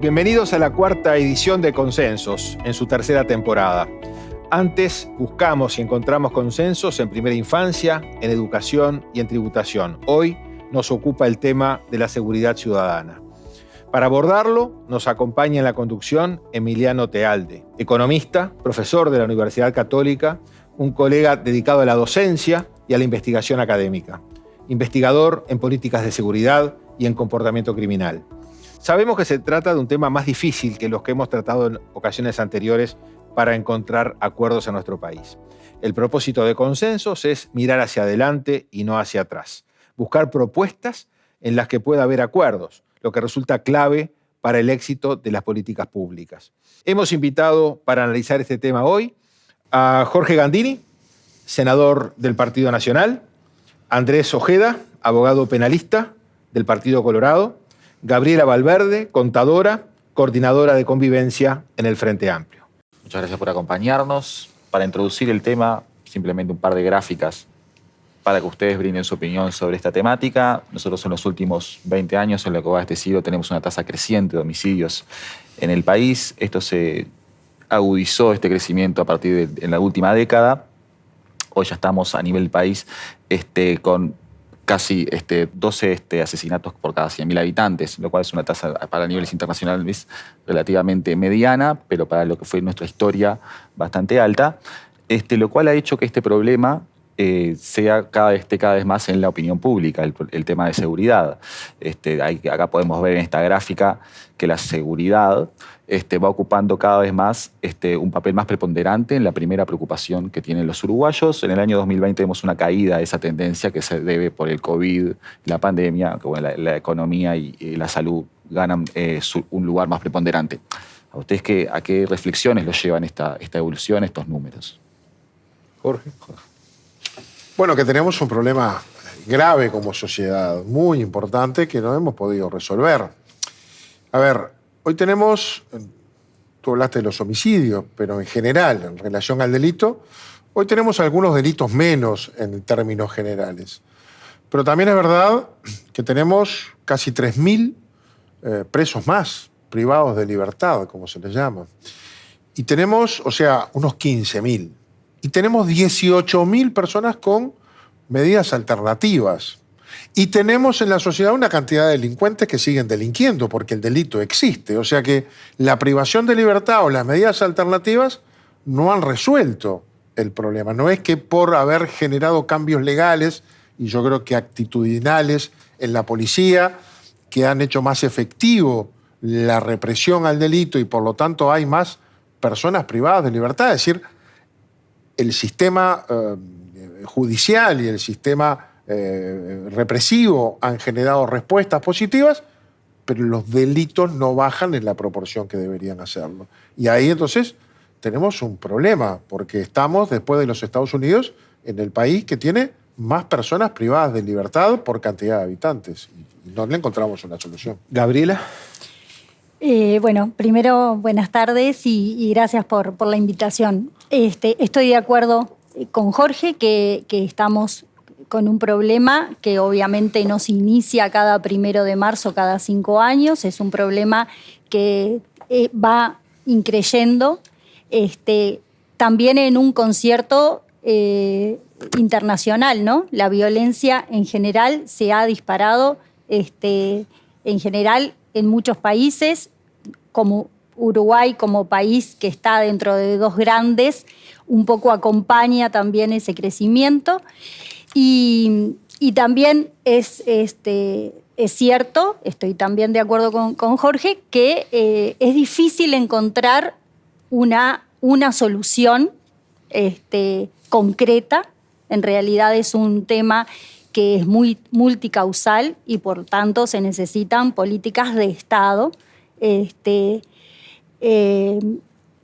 Bienvenidos a la cuarta edición de Consensos, en su tercera temporada. Antes buscamos y encontramos consensos en primera infancia, en educación y en tributación. Hoy nos ocupa el tema de la seguridad ciudadana. Para abordarlo, nos acompaña en la conducción Emiliano Tealde, economista, profesor de la Universidad Católica, un colega dedicado a la docencia y a la investigación académica, investigador en políticas de seguridad y en comportamiento criminal. Sabemos que se trata de un tema más difícil que los que hemos tratado en ocasiones anteriores para encontrar acuerdos en nuestro país. El propósito de Consensos es mirar hacia adelante y no hacia atrás, buscar propuestas en las que pueda haber acuerdos, lo que resulta clave para el éxito de las políticas públicas. Hemos invitado para analizar este tema hoy a Jorge Gandini, senador del Partido Nacional, Andrés Ojeda, abogado penalista del Partido Colorado, Gabriela Valverde, contadora, coordinadora de convivencia en el Frente Amplio. Muchas gracias por acompañarnos. Para introducir el tema, simplemente un par de gráficas para que ustedes brinden su opinión sobre esta temática. Nosotros en los últimos 20 años, en lo que va de este siglo, tenemos una tasa creciente de homicidios en el país. Esto se agudizó, este crecimiento, a partir de en la última década. Hoy ya estamos a nivel país con casi 12 asesinatos por cada 100.000 habitantes, lo cual es una tasa para niveles internacionales relativamente mediana, pero para lo que fue nuestra historia bastante alta, lo cual ha hecho que este problema esté cada vez más en la opinión pública, el tema de seguridad. Acá podemos ver en esta gráfica que la seguridad va ocupando cada vez más un papel más preponderante en la primera preocupación que tienen los uruguayos. En el año 2020 vemos una caída de esa tendencia que se debe por el COVID, la pandemia, que bueno, la economía y la salud ganan un lugar más preponderante. ¿A ustedes a qué reflexiones los llevan esta evolución, estos números? Jorge. Bueno, que tenemos un problema grave como sociedad, muy importante, que no hemos podido resolver. A ver, hoy tenemos, tú hablaste de los homicidios, pero en general, en relación al delito, hoy tenemos algunos delitos menos en términos generales. Pero también es verdad que tenemos casi 3.000 presos más, privados de libertad, como se les llama. Y tenemos, unos 15.000. Y tenemos 18.000 personas con medidas alternativas. Y tenemos en la sociedad una cantidad de delincuentes que siguen delinquiendo, porque el delito existe. O sea que la privación de libertad o las medidas alternativas no han resuelto el problema. No es que por haber generado cambios legales, y yo creo que actitudinales en la policía, que han hecho más efectivo la represión al delito y por lo tanto hay más personas privadas de libertad. Es decir, el sistema judicial y el sistema represivo han generado respuestas positivas, pero los delitos no bajan en la proporción que deberían hacerlo. Y ahí entonces tenemos un problema, porque estamos, después de los Estados Unidos, en el país que tiene más personas privadas de libertad por cantidad de habitantes. Y no le encontramos una solución. Gabriela. Bueno, primero, buenas tardes y gracias por la invitación. Estoy de acuerdo con Jorge que estamos con un problema que obviamente no se inicia cada 1 de marzo, cada 5 años. Es un problema que va increyendo también en un concierto internacional, ¿no? La violencia en general se ha disparado en general en muchos países, como Uruguay, como país que está dentro de 2 grandes, un poco acompaña también ese crecimiento. Y también es cierto, estoy también de acuerdo con Jorge, que es difícil encontrar una solución concreta. En realidad es un tema que es muy multicausal y por tanto se necesitan políticas de Estado.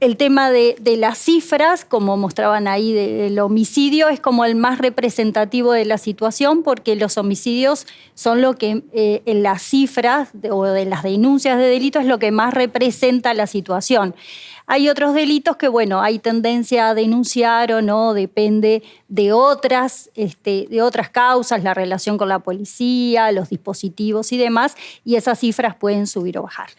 el tema de las cifras, como mostraban ahí, del homicidio, es como el más representativo de la situación, porque los homicidios son lo que en las cifras o de las denuncias de delitos es lo que más representa la situación. Hay otros delitos que, bueno, hay tendencia a denunciar o no, depende de otras causas, la relación con la policía, los dispositivos y demás, y esas cifras pueden subir o bajar.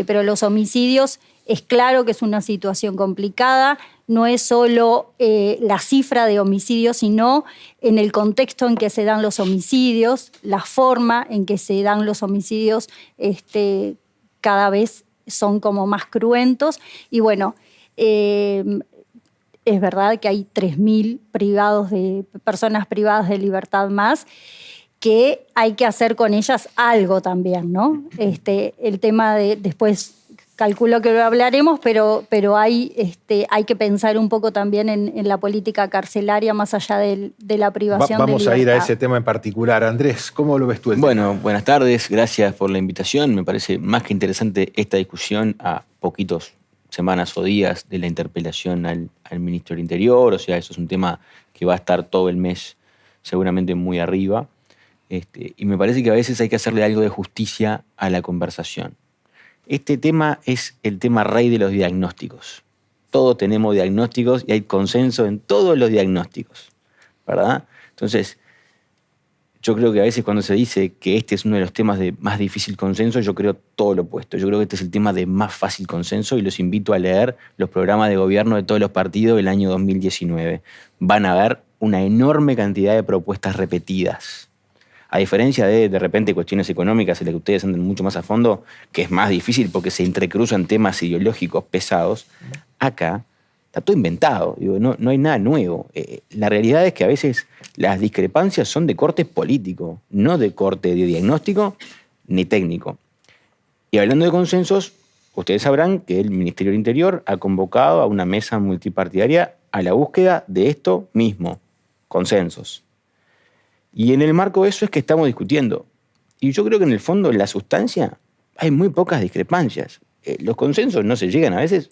Pero los homicidios, es claro que es una situación complicada, no es solo la cifra de homicidios, sino en el contexto en que se dan los homicidios, la forma en que se dan los homicidios cada vez son como más cruentos. Y bueno, es verdad que hay 3.000 personas privadas de libertad más, que hay que hacer con ellas algo también, ¿no? El tema de después... Calculo que lo hablaremos, pero hay que pensar un poco también en la política carcelaria más allá de la privación de libertad. Vamos a ir a ese tema en particular. Andrés, ¿cómo lo ves tú? Bueno, buenas tardes, gracias por la invitación. Me parece más que interesante esta discusión a poquitos semanas o días de la interpelación al ministro del Interior. O sea, eso es un tema que va a estar todo el mes seguramente muy arriba. Y me parece que a veces hay que hacerle algo de justicia a la conversación. Este tema es el tema rey de los diagnósticos. Todos tenemos diagnósticos y hay consenso en todos los diagnósticos, ¿verdad? Entonces, yo creo que a veces cuando se dice que este es uno de los temas de más difícil consenso, yo creo todo lo opuesto. Yo creo que este es el tema de más fácil consenso y los invito a leer los programas de gobierno de todos los partidos del año 2019. Van a ver una enorme cantidad de propuestas repetidas. A diferencia de repente, cuestiones económicas en las que ustedes andan mucho más a fondo, que es más difícil porque se entrecruzan temas ideológicos pesados, acá está todo inventado. Digo, no hay nada nuevo. La realidad es que a veces las discrepancias son de corte político, no de corte de diagnóstico ni técnico. Y hablando de consensos, ustedes sabrán que el Ministerio del Interior ha convocado a una mesa multipartidaria a la búsqueda de esto mismo, consensos. Y en el marco de eso es que estamos discutiendo. Y yo creo que en el fondo, en la sustancia, hay muy pocas discrepancias. Los consensos no se llegan a veces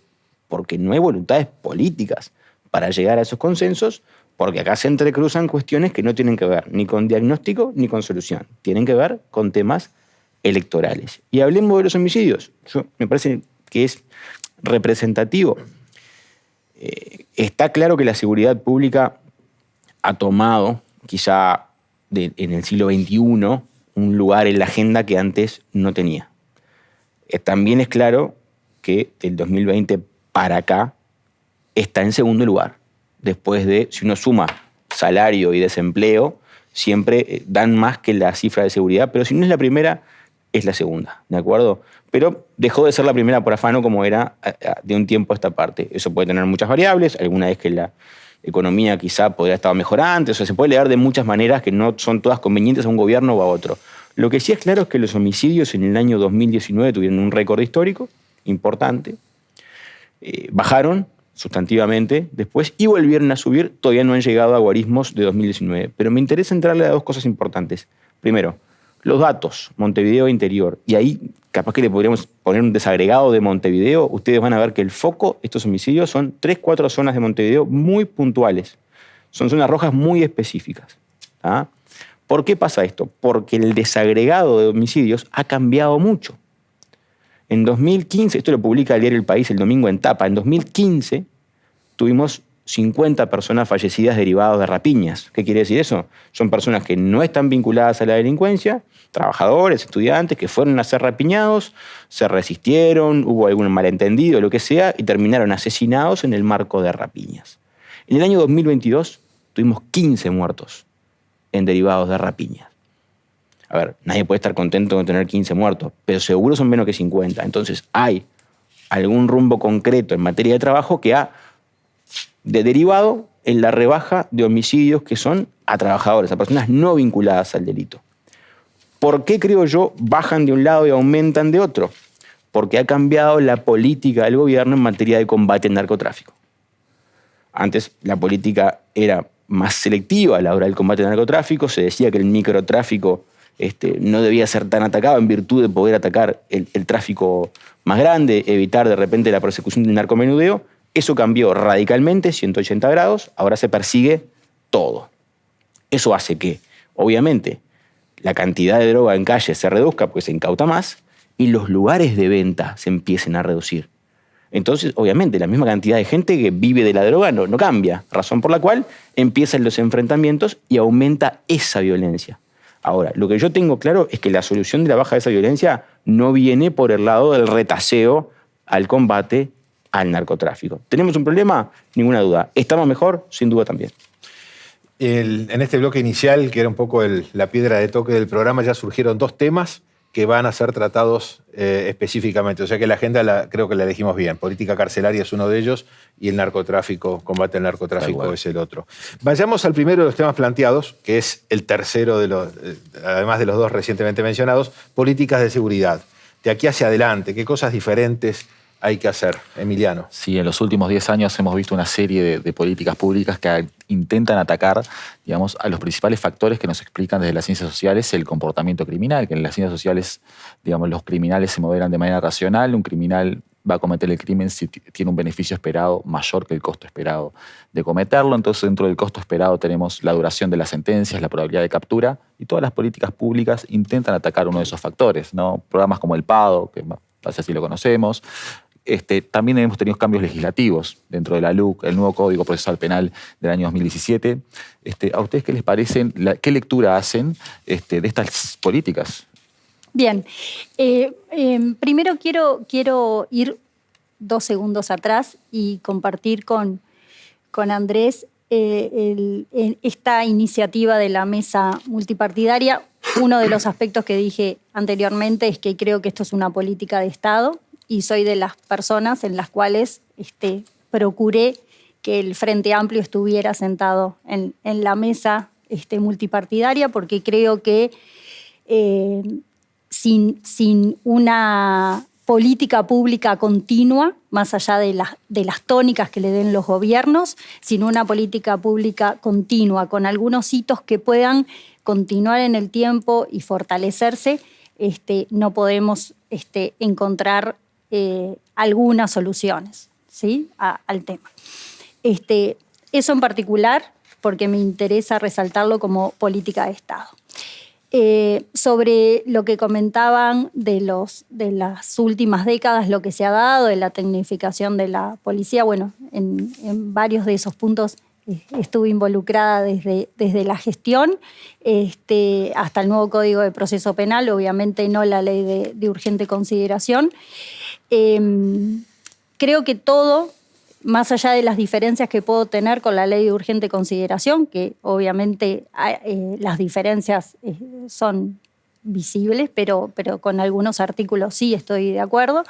porque no hay voluntades políticas para llegar a esos consensos, porque acá se entrecruzan cuestiones que no tienen que ver ni con diagnóstico ni con solución. Tienen que ver con temas electorales. Y hablemos de los homicidios. Me parece que es representativo. Está claro que la seguridad pública ha tomado, quizá en el siglo XXI, un lugar en la agenda que antes no tenía. También es claro que del 2020 para acá está en segundo lugar. Después de, si uno suma salario y desempleo, siempre dan más que la cifra de seguridad, pero si no es la primera, es la segunda, ¿de acuerdo? Pero dejó de ser la primera por afano como era de un tiempo a esta parte. Eso puede tener muchas variables, alguna vez que la economía quizá podría estar mejor antes, o sea, se puede leer de muchas maneras que no son todas convenientes a un gobierno o a otro. Lo que sí es claro es que los homicidios en el año 2019 tuvieron un récord histórico importante, bajaron sustantivamente después y volvieron a subir, todavía no han llegado a guarismos de 2019. Pero me interesa entrarle a dos cosas importantes. Primero, los datos, Montevideo Interior, y ahí capaz que le podríamos poner un desagregado de Montevideo, ustedes van a ver que el foco, estos homicidios, son 3-4 zonas de Montevideo muy puntuales. Son zonas rojas muy específicas. ¿Ah? ¿Por qué pasa esto? Porque el desagregado de homicidios ha cambiado mucho. En 2015, esto lo publica el diario El País el domingo en tapa, en 2015 tuvimos 50 personas fallecidas derivadas de rapiñas. ¿Qué quiere decir eso? Son personas que no están vinculadas a la delincuencia, trabajadores, estudiantes, que fueron a ser rapiñados, se resistieron, hubo algún malentendido, lo que sea, y terminaron asesinados en el marco de rapiñas. En el año 2022 tuvimos 15 muertos en derivados de rapiñas. A ver, nadie puede estar contento con tener 15 muertos, pero seguro son menos que 50. Entonces hay algún rumbo concreto en materia de trabajo que ha derivado en la rebaja de homicidios que son a trabajadores, a personas no vinculadas al delito. ¿Por qué, creo yo, bajan de un lado y aumentan de otro? Porque ha cambiado la política del gobierno en materia de combate al narcotráfico. Antes la política era más selectiva a la hora del combate al narcotráfico, se decía que el microtráfico no debía ser tan atacado en virtud de poder atacar el tráfico más grande, evitar de repente la persecución del narcomenudeo. Eso cambió radicalmente, 180 grados, ahora se persigue todo. Eso hace que, obviamente, la cantidad de droga en calle se reduzca porque se incauta más y los lugares de venta se empiecen a reducir. Entonces, obviamente, la misma cantidad de gente que vive de la droga no cambia, razón por la cual empiezan los enfrentamientos y aumenta esa violencia. Ahora, lo que yo tengo claro es que la solución de la baja de esa violencia no viene por el lado del retaseo al combate al narcotráfico. ¿Tenemos un problema? Ninguna duda. ¿Estamos mejor? Sin duda también. En este bloque inicial, que era un poco la piedra de toque del programa, ya surgieron dos temas que van a ser tratados específicamente. O sea que la agenda creo que la elegimos bien. Política carcelaria es uno de ellos y el narcotráfico, combate al narcotráfico es el otro. Vayamos al primero de los temas planteados, que es el tercero, además de los dos recientemente mencionados, políticas de seguridad. De aquí hacia adelante, ¿qué cosas diferentes hay que hacer, Emiliano? Sí, en los últimos 10 años hemos visto una serie de políticas públicas que intentan atacar, digamos, a los principales factores que nos explican desde las ciencias sociales el comportamiento criminal, que en las ciencias sociales, digamos, los criminales se moderan de manera racional, un criminal va a cometer el crimen si tiene un beneficio esperado mayor que el costo esperado de cometerlo. Entonces, dentro del costo esperado tenemos la duración de las sentencias, la probabilidad de captura, y todas las políticas públicas intentan atacar uno de esos factores, ¿no? Programas como el PADO, que así lo conocemos. También hemos tenido cambios legislativos dentro de la LUC, el nuevo Código Procesal Penal del año 2017. ¿A ustedes qué les parecen? ¿Qué lectura hacen de estas políticas? Bien. Primero quiero ir 2 segundos atrás y compartir con Andrés esta iniciativa de la mesa multipartidaria. Uno de los aspectos que dije anteriormente es que creo que esto es una política de Estado, y soy de las personas en las cuales procuré que el Frente Amplio estuviera sentado en la mesa multipartidaria, porque creo que sin una política pública continua, más allá de las tónicas que le den los gobiernos, sin una política pública continua, con algunos hitos que puedan continuar en el tiempo y fortalecerse, no podemos encontrar algunas soluciones, ¿sí? al tema. Eso en particular, porque me interesa resaltarlo como política de Estado. Sobre lo que comentaban de las últimas décadas, lo que se ha dado, de la tecnificación de la policía, bueno, en varios de esos puntos estuve involucrada desde la gestión hasta el nuevo Código de Proceso Penal, obviamente no la ley de urgente consideración. Creo que todo, más allá de las diferencias que puedo tener con la ley de urgente consideración, que obviamente las diferencias son visibles, pero con algunos artículos sí estoy de acuerdo,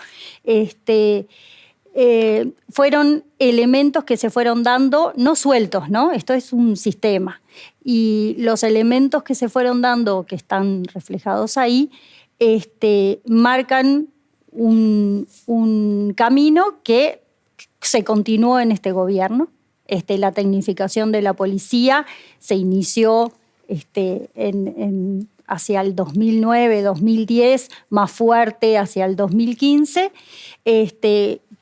fueron elementos que se fueron dando, no sueltos, ¿no? Esto es un sistema. Y los elementos que se fueron dando, que están reflejados ahí, marcan un camino que se continuó en este gobierno. La tecnificación de la policía se inició hacia el 2009, 2010, más fuerte hacia el 2015.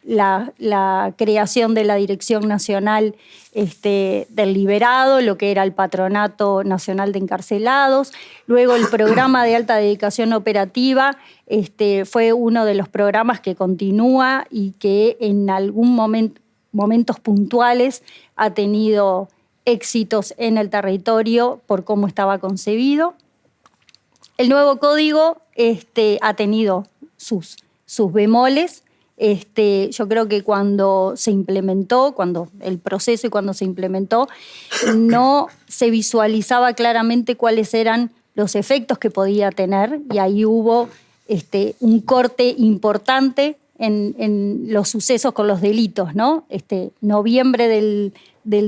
La creación de la Dirección Nacional del Liberado, lo que era el Patronato Nacional de Encarcelados. Luego el programa de alta dedicación operativa fue uno de los programas que continúa y que en algún momentos puntuales ha tenido éxitos en el territorio por cómo estaba concebido. El nuevo código ha tenido sus bemoles. Yo creo que cuando se implementó, cuando el proceso y cuando se implementó, no se visualizaba claramente cuáles eran los efectos que podía tener, y ahí hubo un corte importante en los sucesos con los delitos, ¿no? Noviembre del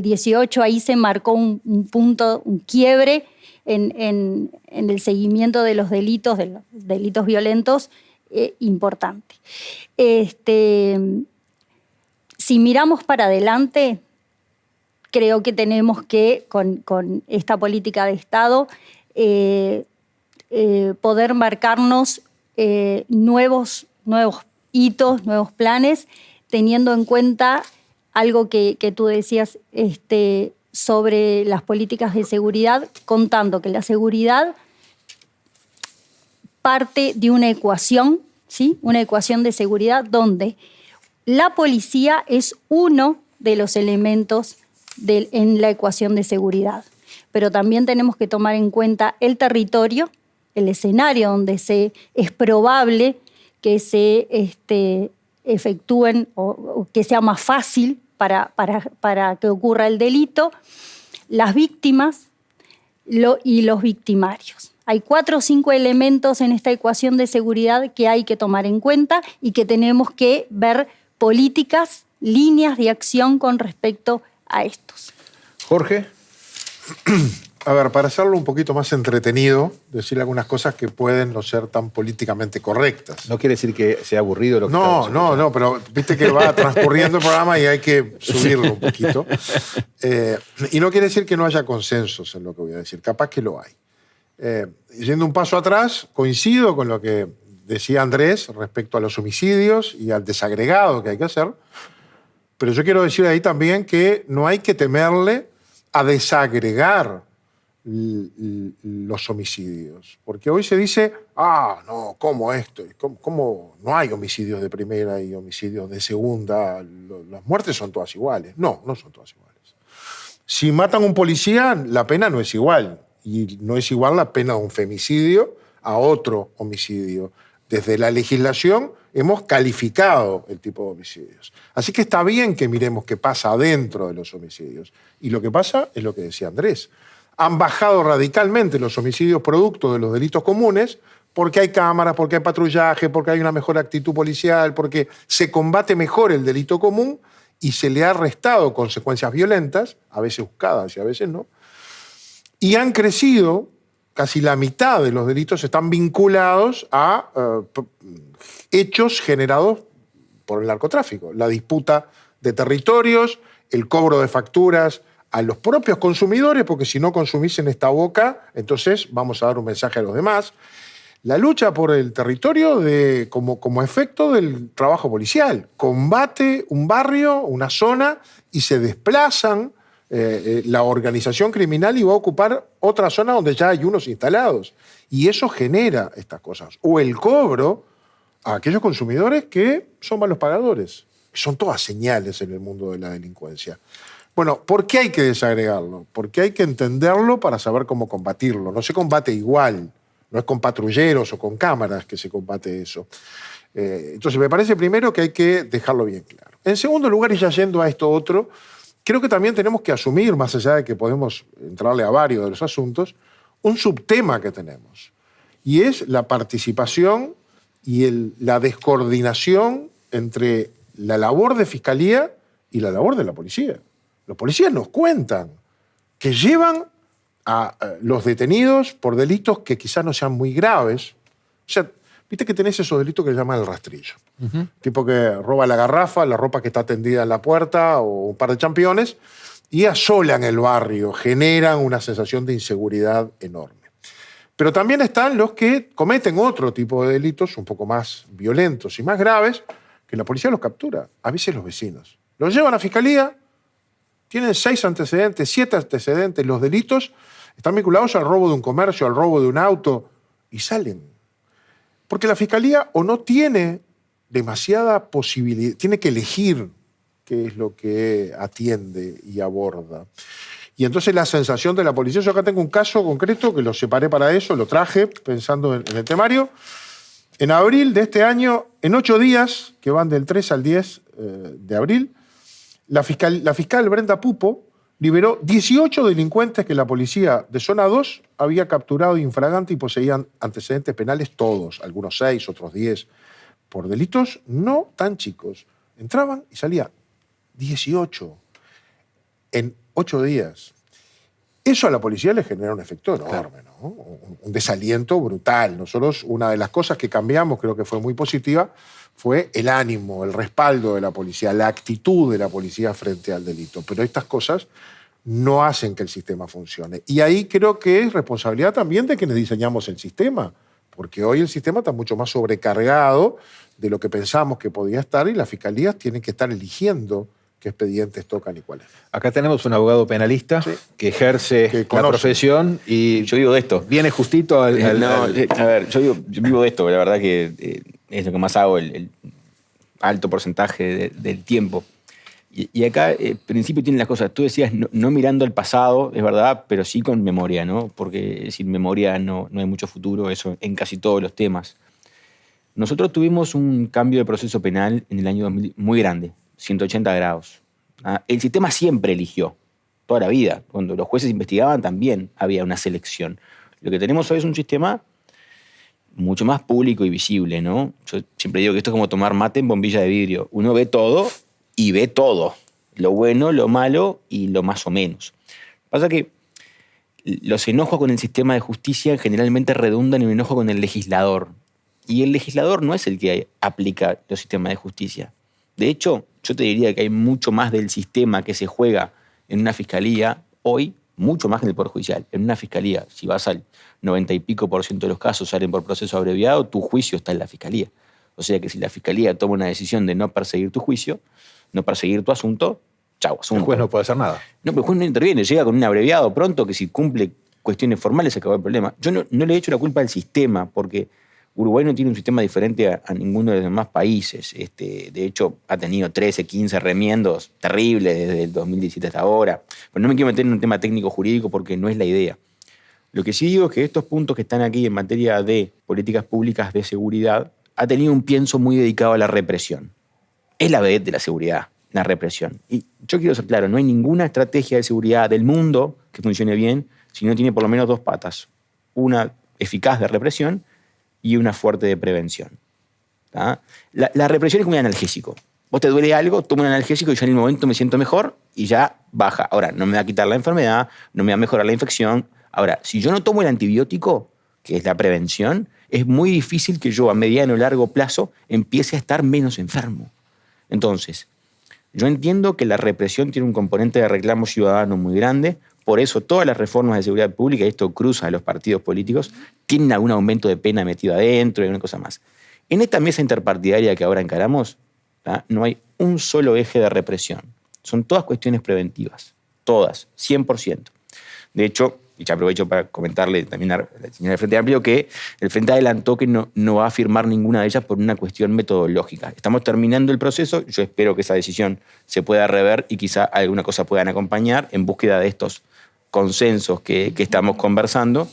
18, ahí se marcó un punto, un quiebre en el seguimiento de los delitos violentos importante. Si miramos para adelante, creo que tenemos que, con esta política de Estado, poder marcarnos nuevos hitos, nuevos planes, teniendo en cuenta algo que tú decías sobre las políticas de seguridad, contando que la seguridad parte de una ecuación, ¿sí? Una ecuación de seguridad donde la policía es uno de los elementos en la ecuación de seguridad. Pero también tenemos que tomar en cuenta el territorio, el escenario donde es probable que se efectúen o que sea más fácil para que ocurra el delito, las víctimas y los victimarios. Hay 4 o 5 elementos en esta ecuación de seguridad que hay que tomar en cuenta y que tenemos que ver políticas, líneas de acción con respecto a estos. Jorge. A ver, para hacerlo un poquito más entretenido, decir algunas cosas que pueden no ser tan políticamente correctas. No quiere decir que sea aburrido lo que estamos No, pero viste que va transcurriendo el programa y hay que subirlo un poquito. Y no quiere decir que no haya consensos en lo que voy a decir, capaz que lo hay. Yendo un paso atrás, coincido con lo que decía Andrés respecto a los homicidios y al desagregado que hay que hacer, pero yo quiero decir ahí también que no hay que temerle a desagregar los homicidios. Porque hoy se dice, no, ¿cómo esto? ¿Cómo no hay homicidios de primera y homicidios de segunda? Las muertes son todas iguales. No, no son todas iguales. Si matan a un policía, la pena no es igual. Y no es igual la pena de un femicidio a otro homicidio. Desde la legislación hemos calificado el tipo de homicidios. Así que está bien que miremos qué pasa adentro de los homicidios. Y lo que pasa es lo que decía Andrés. Han bajado radicalmente los homicidios producto de los delitos comunes porque hay cámaras, porque hay patrullaje, porque hay una mejor actitud policial, porque se combate mejor el delito común y se le ha restado consecuencias violentas, a veces buscadas y a veces no. Y han crecido, casi la mitad de los delitos están vinculados a hechos generados por el narcotráfico. La disputa de territorios, el cobro de facturas a los propios consumidores, porque si no consumís en esta boca, entonces vamos a dar un mensaje a los demás. La lucha por el territorio como efecto del trabajo policial. Combate un barrio, una zona, y se desplazan la organización criminal y va a ocupar otra zona donde ya hay unos instalados. Y eso genera estas cosas. O el cobro a aquellos consumidores que son malos pagadores. Son todas señales en el mundo de la delincuencia. Bueno, ¿por qué hay que desagregarlo? Porque hay que entenderlo para saber cómo combatirlo. No se combate igual. No es con patrulleros o con cámaras que se combate eso. Entonces, me parece primero que hay que dejarlo bien claro. En segundo lugar, y ya yendo a esto otro, creo que también tenemos que asumir, más allá de que podemos entrarle a varios de los asuntos, un subtema que tenemos. Y es la participación y la descoordinación entre la labor de fiscalía y la labor de la policía. Los policías nos cuentan que llevan a los detenidos por delitos que quizás no sean muy graves. O sea, viste que tenés esos delitos que se llaman el rastrillo. Tipo que roba la garrafa, la ropa que está tendida en la puerta o un par de championes y asolan el barrio, generan una sensación de inseguridad enorme. Pero también están los que cometen otro tipo de delitos un poco más violentos y más graves, que la policía los captura, a veces los vecinos. Los llevan a fiscalía, tienen 6 antecedentes, 7 antecedentes, los delitos están vinculados al robo de un comercio, al robo de un auto, y salen. Porque la fiscalía o no tiene demasiada posibilidad, tiene que elegir qué es lo que atiende y aborda. Y entonces la sensación de la policía, yo acá tengo un caso concreto que lo separé para eso, lo traje pensando en el temario. En abril de este año, en 8 días, que van del 3 al 10 de abril, la fiscal Brenda Pupo liberó 18 delincuentes que la policía de Zona 2 había capturado infragante y poseían antecedentes penales todos, algunos 6, otros 10, por delitos no tan chicos. Entraban y salían 18 en 8 días. Eso a la policía le genera un efecto enorme, ¿no? Un desaliento brutal. Nosotros, una de las cosas que cambiamos, creo que fue muy positiva, fue el ánimo, el respaldo de la policía, la actitud de la policía frente al delito. Pero estas cosas no hacen que el sistema funcione. Y ahí creo que es responsabilidad también de quienes diseñamos el sistema, porque hoy el sistema está mucho más sobrecargado de lo que pensamos que podía estar y las fiscalías tienen que estar eligiendo qué expedientes tocan y cuáles. Acá tenemos un abogado penalista que ejerce Que la conoce. profesión y Yo vivo de esto. viene justito al... A ver, yo vivo de esto, la verdad que es lo que más hago, el alto porcentaje del tiempo. Y acá, en principio, tienen las cosas. Tú decías, no mirando al pasado, es verdad, pero sí con memoria, ¿no? Porque sin memoria no hay mucho futuro, eso en casi todos los temas. Nosotros tuvimos un cambio de proceso penal en el año 2000 muy grande, 180 grados. El sistema siempre eligió, toda la vida. Cuando los jueces investigaban también había una selección. Lo que tenemos hoy es un sistema mucho más público y visible, ¿no? Yo siempre digo que esto es como tomar mate en bombilla de vidrio. Uno ve todo y ve todo. Lo bueno, lo malo y lo más o menos. Pasa que los enojos con el sistema de justicia generalmente redundan en un enojo con el legislador. Y el legislador no es el que aplica los sistemas de justicia. De hecho, yo te diría que hay mucho más del sistema que se juega en una fiscalía hoy, mucho más que en el Poder Judicial. En una fiscalía, si vas al 90 y pico % de los casos salen por proceso abreviado, tu juicio está en la fiscalía. O sea que si la fiscalía toma una decisión de no perseguir tu juicio, no perseguir tu asunto, chau, asunto. El juez no puede hacer nada. No, pero el juez no interviene, llega con un abreviado pronto que si cumple cuestiones formales se acabó el problema. Yo no le he hecho la culpa al sistema, porque Uruguay no tiene un sistema diferente a ninguno de los demás países. De hecho, ha tenido 13, 15 remiendos terribles desde el 2017 hasta ahora. Pero no me quiero meter en un tema técnico-jurídico porque no es la idea. Lo que sí digo es que estos puntos que están aquí en materia de políticas públicas de seguridad ha tenido un pienso muy dedicado a la represión. Es la vedette de la seguridad, la represión. Y yo quiero ser claro, no hay ninguna estrategia de seguridad del mundo que funcione bien si no tiene por lo menos dos patas. Una eficaz de represión y una fuerte de prevención. ¿Tá? La represión es como un analgésico. Vos te duele algo, toma un analgésico y yo en el momento me siento mejor y ya baja. Ahora, no me va a quitar la enfermedad, no me va a mejorar la infección. Ahora, si yo no tomo el antibiótico, que es la prevención, es muy difícil que yo a mediano o largo plazo empiece a estar menos enfermo. Entonces, yo entiendo que la represión tiene un componente de reclamo ciudadano muy grande, por eso todas las reformas de seguridad pública, y esto cruza a los partidos políticos, tienen algún aumento de pena metido adentro y alguna cosa más. En esta mesa interpartidaria que ahora encaramos, ¿tá? No hay un solo eje de represión. Son todas cuestiones preventivas, todas, 100%. De hecho, y ya aprovecho para comentarle también a la señora del Frente Amplio que el Frente adelantó que no va a firmar ninguna de ellas por una cuestión metodológica. Estamos terminando el proceso, yo espero que esa decisión se pueda rever y quizá alguna cosa puedan acompañar en búsqueda de estos consensos que estamos conversando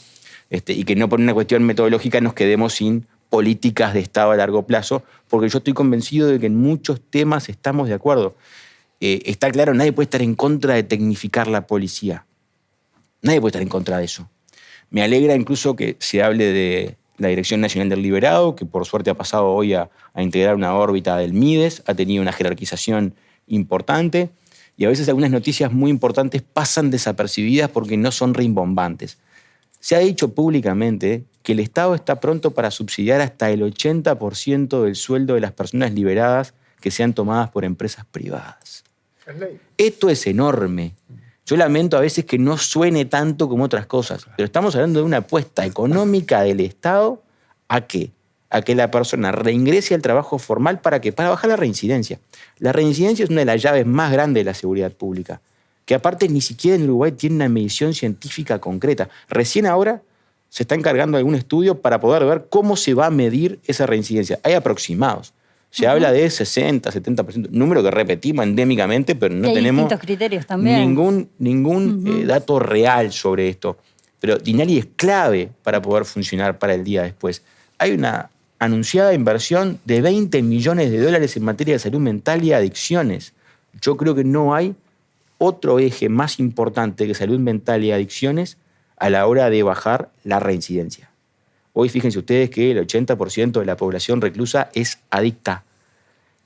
y que no por una cuestión metodológica nos quedemos sin políticas de Estado a largo plazo, porque yo estoy convencido de que en muchos temas estamos de acuerdo. Está claro, nadie puede estar en contra de tecnificar la policía. Nadie puede estar en contra de eso. Me alegra incluso que se hable de la Dirección Nacional del Liberado, que por suerte ha pasado hoy a integrar una órbita del MIDES, ha tenido una jerarquización importante y a veces algunas noticias muy importantes pasan desapercibidas porque no son rimbombantes. Se ha dicho públicamente que el Estado está pronto para subsidiar hasta el 80% del sueldo de las personas liberadas que sean tomadas por empresas privadas. Es ley. Esto es enorme. Yo lamento a veces que no suene tanto como otras cosas, pero estamos hablando de una apuesta económica del Estado ¿a qué? A que la persona reingrese al trabajo formal ¿para qué? Para bajar la reincidencia. La reincidencia es una de las llaves más grandes de la seguridad pública, que aparte ni siquiera en Uruguay tiene una medición científica concreta. Recién ahora se está encargando de algún estudio para poder ver cómo se va a medir esa reincidencia. Hay aproximados. Se habla de 60, 70%, número que repetimos endémicamente, pero no hay tenemos distintos criterios también. ningún dato real sobre esto. Pero Dinali es clave para poder funcionar para el día después. Hay una anunciada inversión de $20 millones en materia de salud mental y adicciones. Yo creo que no hay otro eje más importante que salud mental y adicciones a la hora de bajar la reincidencia. Hoy fíjense ustedes que el 80% de la población reclusa es adicta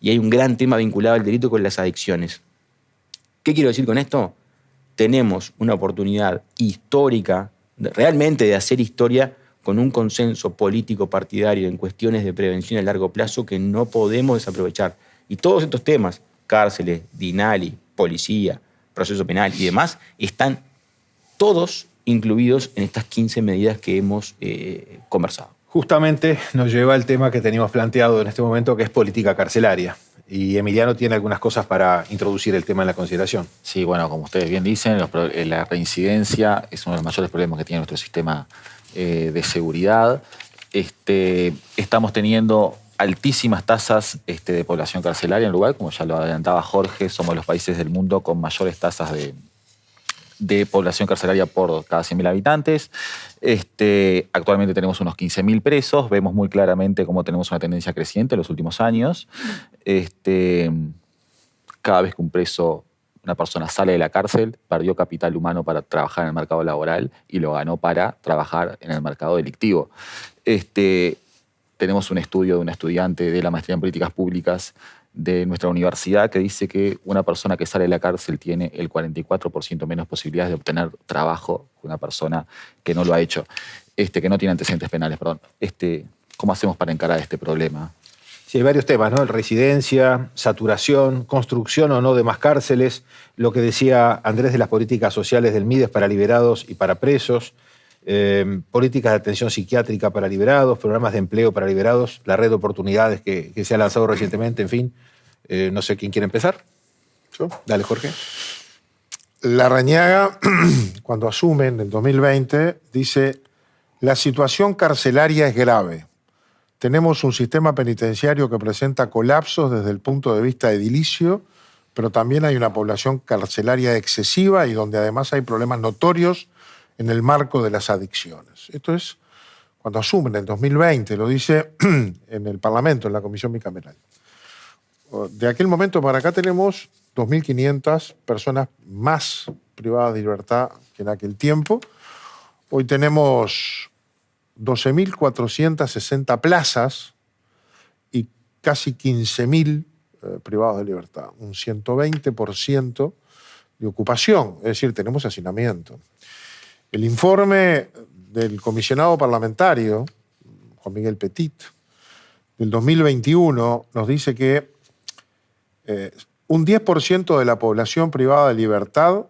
y hay un gran tema vinculado al delito con las adicciones. ¿Qué quiero decir con esto? Tenemos una oportunidad histórica, realmente de hacer historia con un consenso político partidario en cuestiones de prevención a largo plazo que no podemos desaprovechar. Y todos estos temas, cárceles, Dinali, policía, proceso penal y demás, están todos incluidos en estas 15 medidas que hemos conversado. Justamente nos lleva al tema que teníamos planteado en este momento, que es política carcelaria. Y Emiliano tiene algunas cosas para introducir el tema en la consideración. Sí, bueno, como ustedes bien dicen, la reincidencia es uno de los mayores problemas que tiene nuestro sistema de seguridad. Estamos teniendo altísimas tasas de población carcelaria en Uruguay, como ya lo adelantaba Jorge, somos los países del mundo con mayores tasas de población carcelaria por cada 100.000 habitantes. Actualmente tenemos unos 15.000 presos. Vemos muy claramente cómo tenemos una tendencia creciente en los últimos años. Cada vez que una persona sale de la cárcel, perdió capital humano para trabajar en el mercado laboral y lo ganó para trabajar en el mercado delictivo. Tenemos un estudio de una estudiante de la maestría en políticas públicas de nuestra universidad que dice que una persona que sale de la cárcel tiene el 44% menos posibilidades de obtener trabajo que una persona que no lo ha hecho, que no tiene antecedentes penales, perdón. ¿Cómo hacemos para encarar este problema? Sí, hay varios temas, ¿no? Residencia, saturación, construcción o no de más cárceles, lo que decía Andrés de las políticas sociales del MIDES para liberados y para presos, políticas de atención psiquiátrica para liberados, programas de empleo para liberados, la red de oportunidades que se ha lanzado recientemente, en fin. No sé quién quiere empezar. ¿Yo? Dale, Jorge. Larrañaga, cuando asume en el 2020, dice: la situación carcelaria es grave. Tenemos un sistema penitenciario que presenta colapsos desde el punto de vista edilicio, pero también hay una población carcelaria excesiva y donde además hay problemas notorios en el marco de las adicciones. Esto es cuando asume en el 2020, lo dice en el Parlamento, en la Comisión Bicameral. De aquel momento para acá tenemos 2.500 personas más privadas de libertad que en aquel tiempo. Hoy tenemos 12.460 plazas y casi 15.000 privados de libertad, un 120% de ocupación, es decir, tenemos hacinamiento. El informe del comisionado parlamentario, Juan Miguel Petit, del 2021, nos dice que un 10% de la población privada de libertad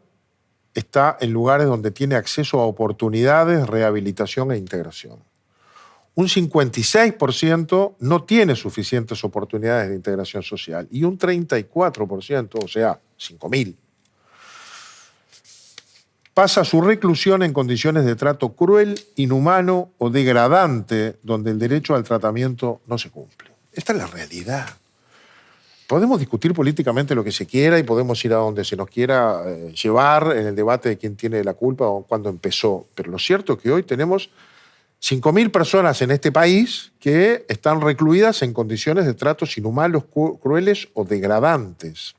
está en lugares donde tiene acceso a oportunidades, rehabilitación e integración. Un 56% no tiene suficientes oportunidades de integración social y un 34%, o sea, 5.000, pasa su reclusión en condiciones de trato cruel, inhumano o degradante, donde el derecho al tratamiento no se cumple. Esta es la realidad. Podemos discutir políticamente lo que se quiera y podemos ir a donde se nos quiera llevar en el debate de quién tiene la culpa o cuándo empezó, pero lo cierto es que hoy tenemos 5.000 personas en este país que están recluidas en condiciones de tratos inhumanos, crueles o degradantes.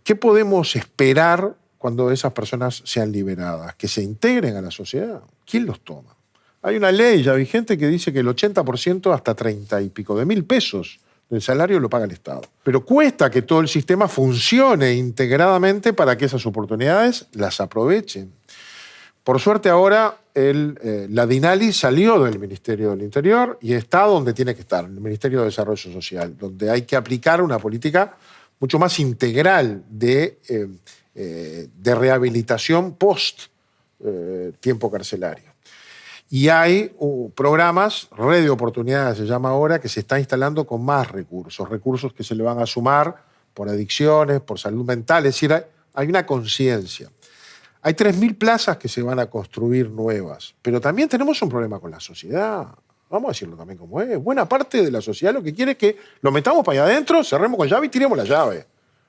¿Qué podemos esperar cuando esas personas sean liberadas? Que se integren a la sociedad. ¿Quién los toma? Hay una ley ya vigente que dice que el 80% hasta 30 y pico de mil pesos del salario lo paga el Estado. Pero cuesta que todo el sistema funcione integradamente para que esas oportunidades las aprovechen. Por suerte ahora la DINALI salió del Ministerio del Interior y está donde tiene que estar, en el Ministerio de Desarrollo Social, donde hay que aplicar una política mucho más integral de rehabilitación post tiempo carcelario. Y hay programas, Red de Oportunidades se llama ahora, que se está instalando con más recursos que se le van a sumar por adicciones, por salud mental, es decir, hay una conciencia. Hay 3.000 plazas que se van a construir nuevas, pero también tenemos un problema con la sociedad. Vamos a decirlo también como es. Buena parte de la sociedad lo que quiere es que lo metamos para allá adentro, cerremos con llave y tiremos la llave.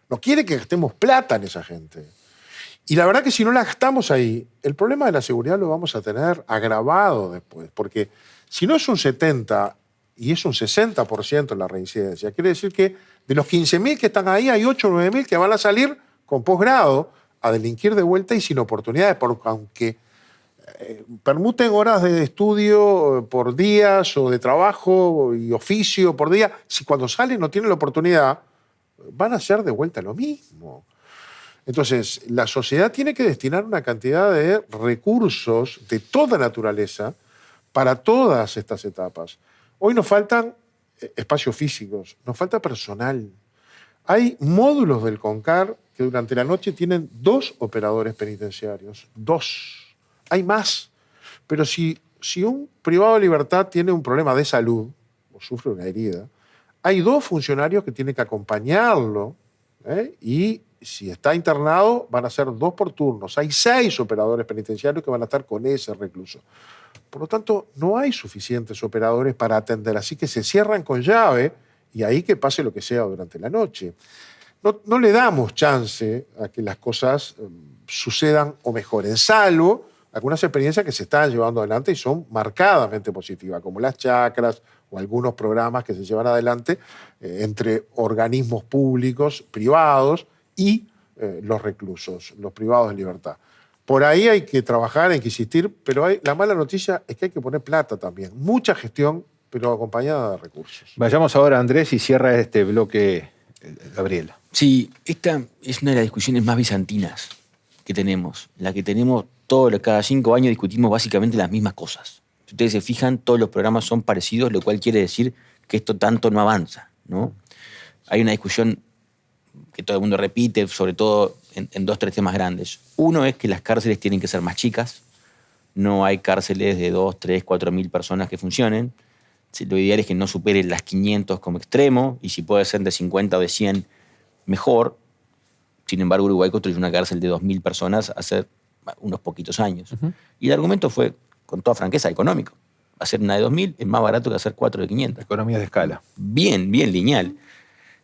No quiere que gastemos plata en esa gente. Y la verdad que si no la gastamos ahí, el problema de la seguridad lo vamos a tener agravado después, porque si no es un 70% y es un 60% la reincidencia, quiere decir que de los 15.000 que están ahí, hay 8 o 9.000 que van a salir con posgrado a delinquir de vuelta y sin oportunidades, porque aunque permuten horas de estudio por días o de trabajo y oficio por día, si cuando salen no tienen la oportunidad, van a hacer de vuelta lo mismo. Entonces, la sociedad tiene que destinar una cantidad de recursos de toda naturaleza para todas estas etapas. Hoy nos faltan espacios físicos, nos falta personal. Hay módulos del CONCAR que durante la noche tienen 2 operadores penitenciarios. 2. Hay más. Pero si un privado de libertad tiene un problema de salud o sufre una herida, hay 2 funcionarios que tienen que acompañarlo, y si está internado van a ser 2 por turnos. Hay 6 operadores penitenciarios que van a estar con ese recluso. Por lo tanto, no hay suficientes operadores para atender, así que se cierran con llave y ahí que pase lo que sea durante la noche. No le damos chance a que las cosas sucedan o mejoren, salvo algunas experiencias que se están llevando adelante y son marcadamente positivas, como las chacras o algunos programas que se llevan adelante entre organismos públicos, privados y los reclusos, los privados de libertad. Por ahí hay que trabajar, hay que insistir, pero la mala noticia es que hay que poner plata también. Mucha gestión, pero acompañada de recursos. Vayamos ahora, Andrés, y cierra este bloque, Gabriela. Sí, esta es una de las discusiones más bizantinas que tenemos. La que tenemos cada 5 años discutimos básicamente las mismas cosas. Si ustedes se fijan, todos los programas son parecidos, lo cual quiere decir que esto tanto no avanza, ¿no? Hay una discusión que todo el mundo repite, sobre todo en 2 o 3 temas grandes. Uno es que las cárceles tienen que ser más chicas. No hay cárceles de 2, 3, 4 mil personas que funcionen. Lo ideal es que no superen las 500 como extremo, y si puede ser de 50 o de 100, mejor. Sin embargo, Uruguay construyó una cárcel de 2.000 personas hace unos poquitos años. Y el argumento fue, con toda franqueza, económico. Hacer una de 2.000 es más barato que hacer 4 de 500. Economía de escala. Bien lineal.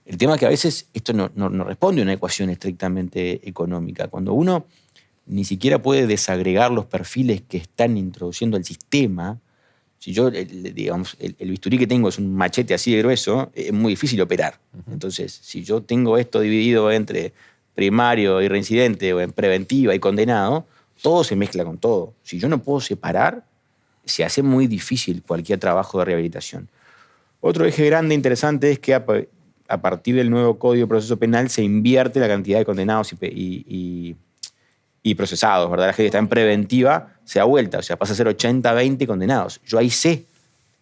El tema es que a veces esto no responde a una ecuación estrictamente económica. Cuando uno ni siquiera puede desagregar los perfiles que están introduciendo al sistema, si yo, digamos, el bisturí que tengo es un machete así de grueso, es muy difícil operar. Entonces, si yo tengo esto dividido entre primario y reincidente, o en preventiva y condenado, todo se mezcla con todo. Si yo no puedo separar, se hace muy difícil cualquier trabajo de rehabilitación. Otro eje grande interesante es que a partir del nuevo Código de Proceso Penal se invierte la cantidad de condenados y procesados, ¿verdad? La gente que está en preventiva se da vuelta, o sea, pasa a ser 80-20 condenados. Yo ahí sé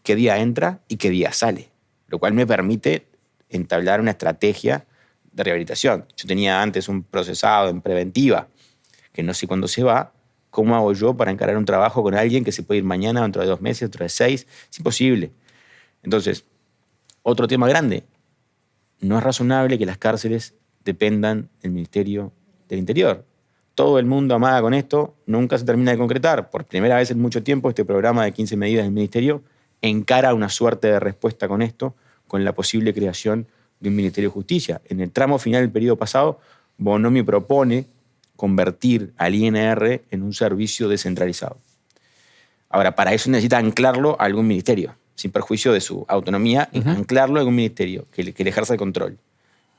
qué día entra y qué día sale, lo cual me permite entablar una estrategia de rehabilitación. Yo tenía antes un procesado en preventiva que no sé cuándo se va. ¿Cómo hago yo para encarar un trabajo con alguien que se puede ir mañana, dentro de 2 meses, dentro de 6? Es imposible. Entonces, otro tema grande. No es razonable que las cárceles dependan del Ministerio del Interior. Todo el mundo amaga con esto, nunca se termina de concretar. Por primera vez en mucho tiempo, este programa de 15 medidas del Ministerio encara una suerte de respuesta con esto, con la posible creación de un Ministerio de Justicia. En el tramo final del periodo pasado, Bonomi propone convertir al INR en un servicio descentralizado. Ahora, para eso necesita anclarlo a algún ministerio, sin perjuicio de su autonomía, anclarlo a algún ministerio que le ejerza el control.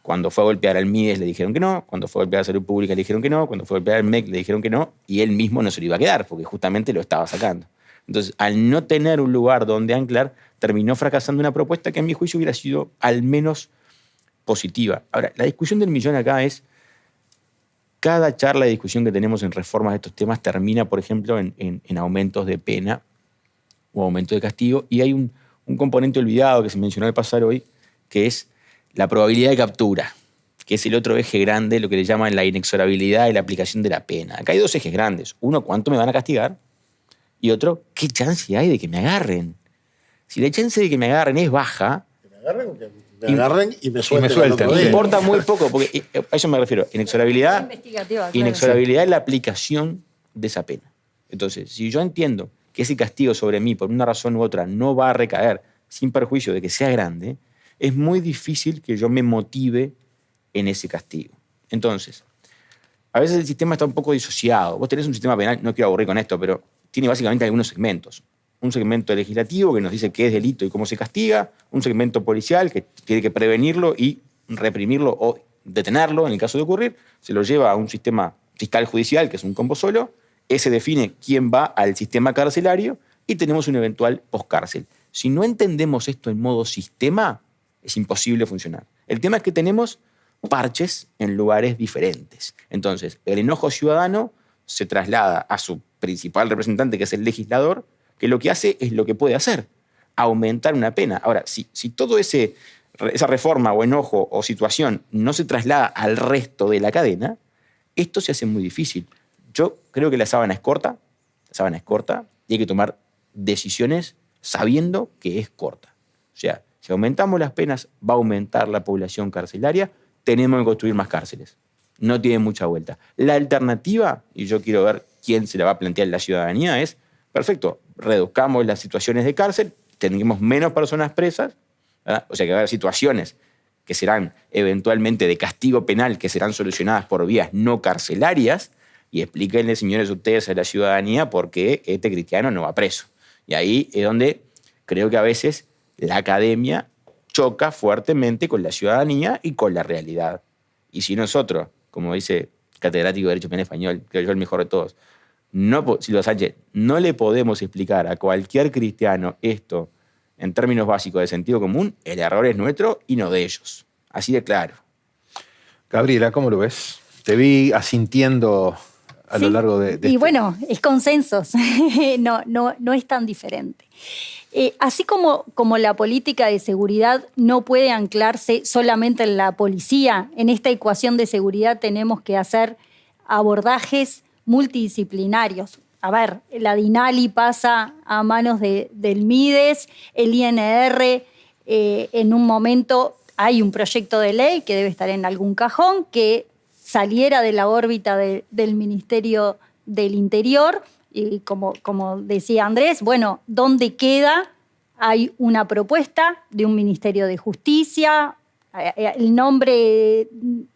Cuando fue a golpear al MIDES le dijeron que no, cuando fue a golpear a Salud Pública le dijeron que no, cuando fue a golpear al MEC le dijeron que no, y él mismo no se lo iba a quedar, porque justamente lo estaba sacando. Entonces, al no tener un lugar donde anclar, terminó fracasando una propuesta que, en mi juicio, hubiera sido al menos positiva. Ahora, la discusión del millón acá es, cada charla de discusión que tenemos en reformas de estos temas termina, por ejemplo, en aumentos de pena o aumento de castigo, y hay un componente olvidado que se mencionó al pasar hoy, que es la probabilidad de captura, que es el otro eje grande, lo que le llaman la inexorabilidad de la aplicación de la pena. Acá hay 2 ejes grandes. Uno, ¿cuánto me van a castigar? Y otro, ¿qué chance hay de que me agarren? Si la chance de que me agarren es baja... ¿Que me agarren o que me agarren y me suelten? Me importa muy poco, porque a eso me refiero. Inexorabilidad es la aplicación de esa pena. Entonces, si yo entiendo que ese castigo sobre mí, por una razón u otra, no va a recaer sin perjuicio de que sea grande, es muy difícil que yo me motive en ese castigo. Entonces, a veces el sistema está un poco disociado. Vos tenés un sistema penal, no quiero aburrir con esto, pero tiene básicamente algunos segmentos. Un segmento legislativo que nos dice qué es delito y cómo se castiga, un segmento policial que tiene que prevenirlo y reprimirlo o detenerlo en el caso de ocurrir, se lo lleva a un sistema fiscal judicial, que es un combo solo, ese define quién va al sistema carcelario y tenemos un eventual postcárcel. Si no entendemos esto en modo sistema, es imposible funcionar. El tema es que tenemos parches en lugares diferentes. Entonces, el enojo ciudadano se traslada a su principal representante, que es el legislador, que lo que hace es lo que puede hacer, aumentar una pena. Ahora, si todo ese esa reforma o enojo o situación no se traslada al resto de la cadena, esto se hace muy difícil. Yo creo que la sábana es corta y hay que tomar decisiones sabiendo que es corta. O sea, si aumentamos las penas, va a aumentar la población carcelaria, tenemos que construir más cárceles. No tiene mucha vuelta. La alternativa, y yo quiero ver quién se la va a plantear la ciudadanía, es, perfecto, reduzcamos las situaciones de cárcel, tendremos menos personas presas, ¿verdad? O sea que va a haber situaciones que serán eventualmente de castigo penal, que serán solucionadas por vías no carcelarias, y explíquenle, señores, ustedes a la ciudadanía por qué este cristiano no va preso. Y ahí es donde creo que a veces la academia choca fuertemente con la ciudadanía y con la realidad. Y si nosotros, como dice catedrático de Derecho Penal Español, creo yo el mejor de todos, Silva Sánchez, no le podemos explicar a cualquier cristiano esto en términos básicos de sentido común, el error es nuestro y no de ellos. Así de claro. Gabriela, ¿cómo lo ves? Te vi asintiendo a lo largo de y bueno, es consensos, no es tan diferente. Así como la política de seguridad no puede anclarse solamente en la policía, en esta ecuación de seguridad tenemos que hacer abordajes multidisciplinarios. A ver, la DINALI pasa a manos del MIDES, el INR, en un momento hay un proyecto de ley que debe estar en algún cajón que saliera de la órbita del Ministerio del Interior. Y como decía Andrés, bueno, ¿dónde queda? Hay una propuesta de un Ministerio de Justicia. El nombre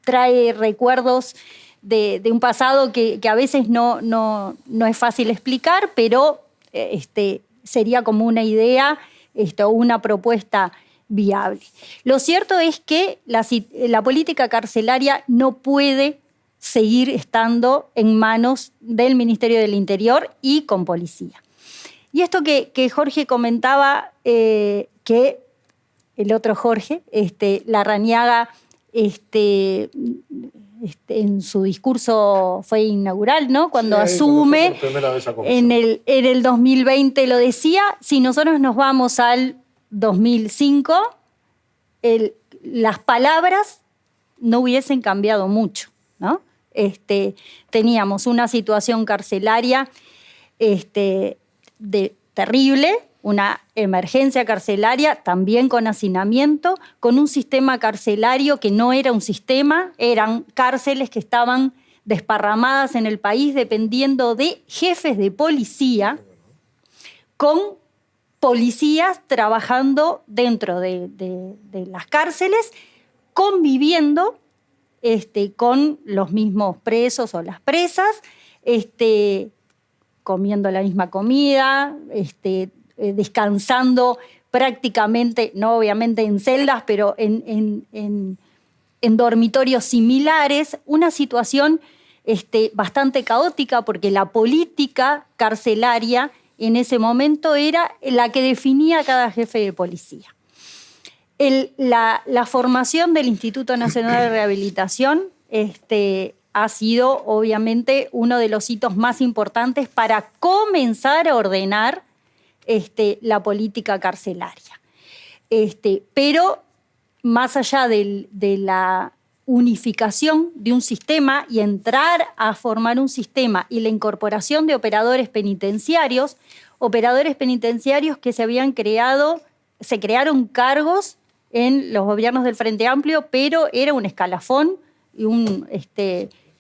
trae recuerdos de un pasado que a veces no es fácil explicar, pero sería como una idea, una propuesta viable. Lo cierto es que la política carcelaria no puede seguir estando en manos del Ministerio del Interior y con policía. Y esto que Jorge comentaba, que el otro Jorge, Larrañaga, en su discurso fue inaugural, ¿no? Cuando asume, en el 2020 lo decía, si nosotros nos vamos al 2005, las palabras no hubiesen cambiado mucho, ¿no? Teníamos una situación carcelaria terrible, una emergencia carcelaria, también con hacinamiento, con un sistema carcelario que no era un sistema, eran cárceles que estaban desparramadas en el país dependiendo de jefes de policía, con policías trabajando dentro de las cárceles, conviviendo con los mismos presos o las presas, comiendo la misma comida, descansando prácticamente, no obviamente en celdas, pero en dormitorios similares, una situación bastante caótica porque la política carcelaria en ese momento era la que definía a cada jefe de policía. La formación del Instituto Nacional de Rehabilitación ha sido obviamente uno de los hitos más importantes para comenzar a ordenar la política carcelaria. Pero más allá de la unificación de un sistema y entrar a formar un sistema y la incorporación de operadores penitenciarios que se crearon cargos en los gobiernos del Frente Amplio, pero era un escalafón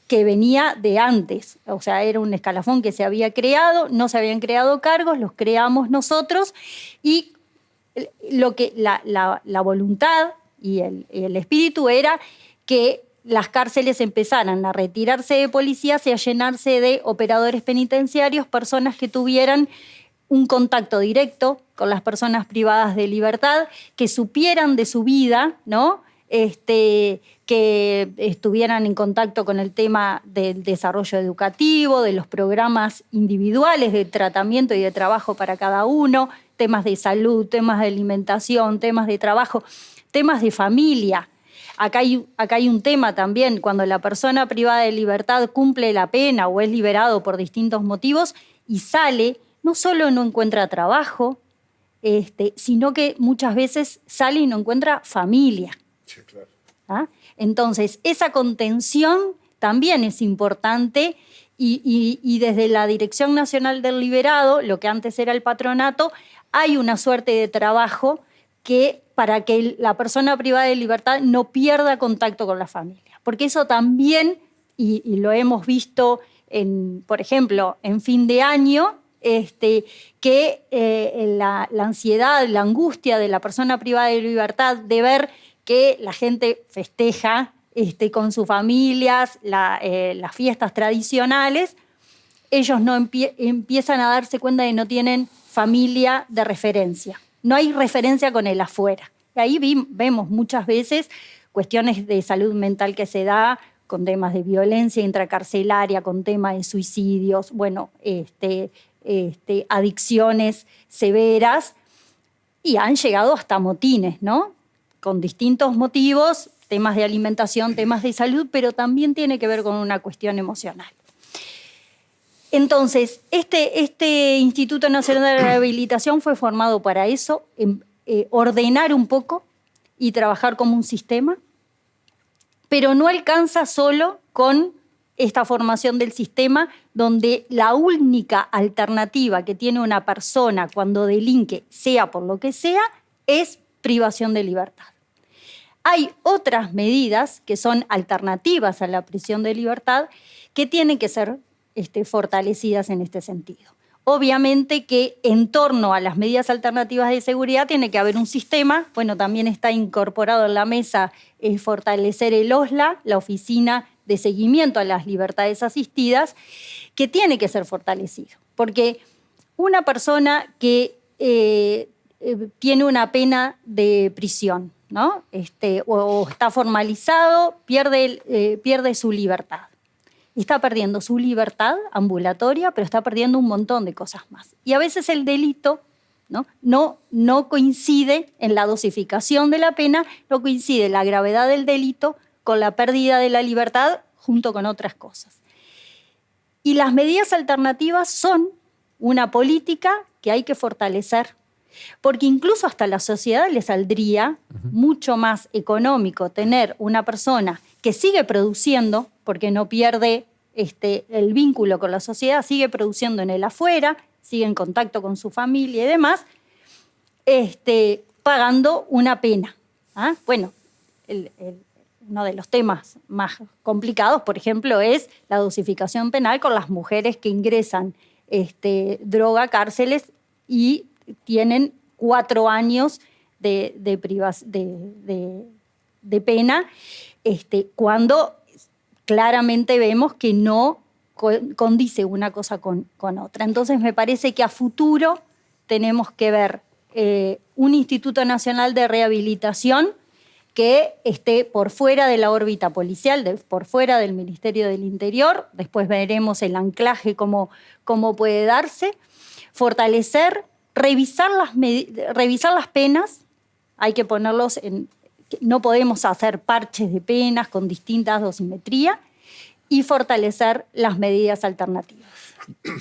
que venía de antes. O sea, era un escalafón que se había creado, no se habían creado cargos, los creamos nosotros y la voluntad y el espíritu era que las cárceles empezaran a retirarse de policías y a llenarse de operadores penitenciarios, personas que tuvieran un contacto directo con las personas privadas de libertad, que supieran de su vida, ¿no? Que estuvieran en contacto con el tema del desarrollo educativo, de los programas individuales de tratamiento y de trabajo para cada uno, temas de salud, temas de alimentación, temas de trabajo, temas de familia. Acá hay un tema también, cuando la persona privada de libertad cumple la pena o es liberado por distintos motivos y sale, no solo no encuentra trabajo, sino que muchas veces sale y no encuentra familia. Sí, claro. ¿Ah? Entonces, esa contención también es importante y desde la Dirección Nacional del Liberado, lo que antes era el patronato, hay una suerte de trabajo para que la persona privada de libertad no pierda contacto con la familia. Porque eso también, y lo hemos visto, por ejemplo, en fin de año, que la ansiedad, la angustia de la persona privada de libertad de ver que la gente festeja con sus familias las fiestas tradicionales, ellos no empiezan a darse cuenta de que no tienen familia de referencia. No hay referencia con el afuera. Y ahí vemos muchas veces cuestiones de salud mental que se da con temas de violencia intracarcelaria, con temas de suicidios, bueno, adicciones severas, y han llegado hasta motines, ¿no? Con distintos motivos, temas de alimentación, temas de salud, pero también tiene que ver con una cuestión emocional. Entonces, este Instituto Nacional de Rehabilitación fue formado para eso, ordenar un poco y trabajar como un sistema, pero no alcanza solo con esta formación del sistema, donde la única alternativa que tiene una persona cuando delinque, sea por lo que sea, es privación de libertad. Hay otras medidas que son alternativas a la prisión de libertad que tienen que ser fortalecidas en este sentido. Obviamente que en torno a las medidas alternativas de seguridad tiene que haber un sistema. Bueno, también está incorporado en la mesa fortalecer el OSLA, la Oficina de Seguimiento a las Libertades Asistidas, que tiene que ser fortalecido. Porque una persona que tiene una pena de prisión, ¿no? O está formalizado, pierde su libertad. Está perdiendo su libertad ambulatoria, pero está perdiendo un montón de cosas más. Y a veces el delito no coincide en la dosificación de la pena, no coincide la gravedad del delito con la pérdida de la libertad junto con otras cosas. Y las medidas alternativas son una política que hay que fortalecer, porque incluso hasta la sociedad le saldría mucho más económico tener una persona que sigue produciendo, porque no pierde el vínculo con la sociedad, sigue produciendo en el afuera, sigue en contacto con su familia y demás, pagando una pena. ¿Ah? Bueno, uno de los temas más complicados, por ejemplo, es la dosificación penal con las mujeres que ingresan droga a cárceles y tienen 4 años de pena, cuando claramente vemos que no condice una cosa con otra. Entonces me parece que a futuro tenemos que ver un Instituto Nacional de Rehabilitación que esté por fuera de la órbita policial, por fuera del Ministerio del Interior. Después veremos el anclaje, cómo puede darse. Fortalecer, revisar las penas. Hay que ponerlos en... No podemos hacer parches de penas con distintas dosimetrías, y fortalecer las medidas alternativas.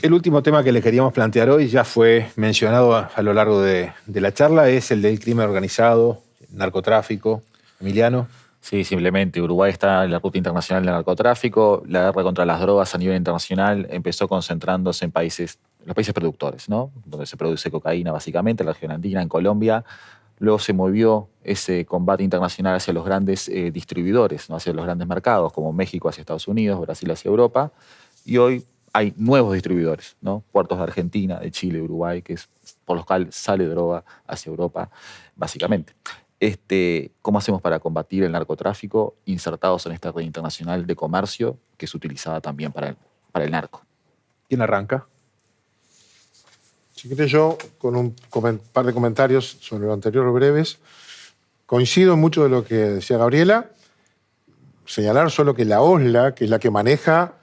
El último tema que le queríamos plantear hoy ya fue mencionado a lo largo de la charla, es el del crimen organizado, narcotráfico. Emiliano. Sí, simplemente Uruguay está en la ruta internacional del narcotráfico. La guerra contra las drogas a nivel internacional empezó concentrándose en los países productores, ¿no? Donde se produce cocaína básicamente, en la región andina, en Colombia. Luego se movió ese combate internacional hacia los grandes distribuidores, ¿no? Hacia los grandes mercados, como México hacia Estados Unidos, Brasil hacia Europa. Y hoy hay nuevos distribuidores, ¿no? Puertos de Argentina, de Chile, Uruguay, por los cuales sale droga hacia Europa, básicamente. ¿Cómo hacemos para combatir el narcotráfico insertados en esta red internacional de comercio que es utilizada también para el narco? ¿Quién arranca? Si querés, yo, con un par de comentarios sobre lo anterior breves, coincido en mucho de lo que decía Gabriela. Señalar solo que la OSLA, que es la que maneja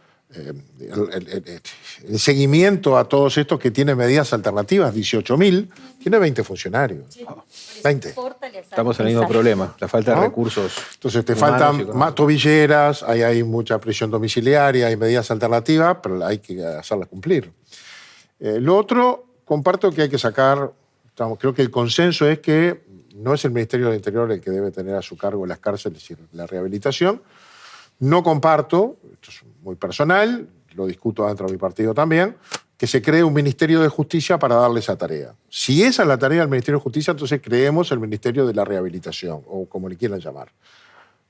el seguimiento a todos estos que tienen medidas alternativas, 18.000, tiene 20 funcionarios. Sí. 20. Estamos en el mismo problema, la falta de recursos. Entonces te faltan más tobilleras, hay mucha prisión domiciliaria, hay medidas alternativas, pero hay que hacerlas cumplir. Lo otro, comparto que hay que sacar Creo que el consenso es que no es el Ministerio del Interior el que debe tener a su cargo las cárceles y la rehabilitación. No comparto, esto es muy personal, lo discuto dentro de mi partido también, que se cree un Ministerio de Justicia para darle esa tarea. Si esa es la tarea del Ministerio de Justicia, entonces creemos el Ministerio de la Rehabilitación, o como le quieran llamar.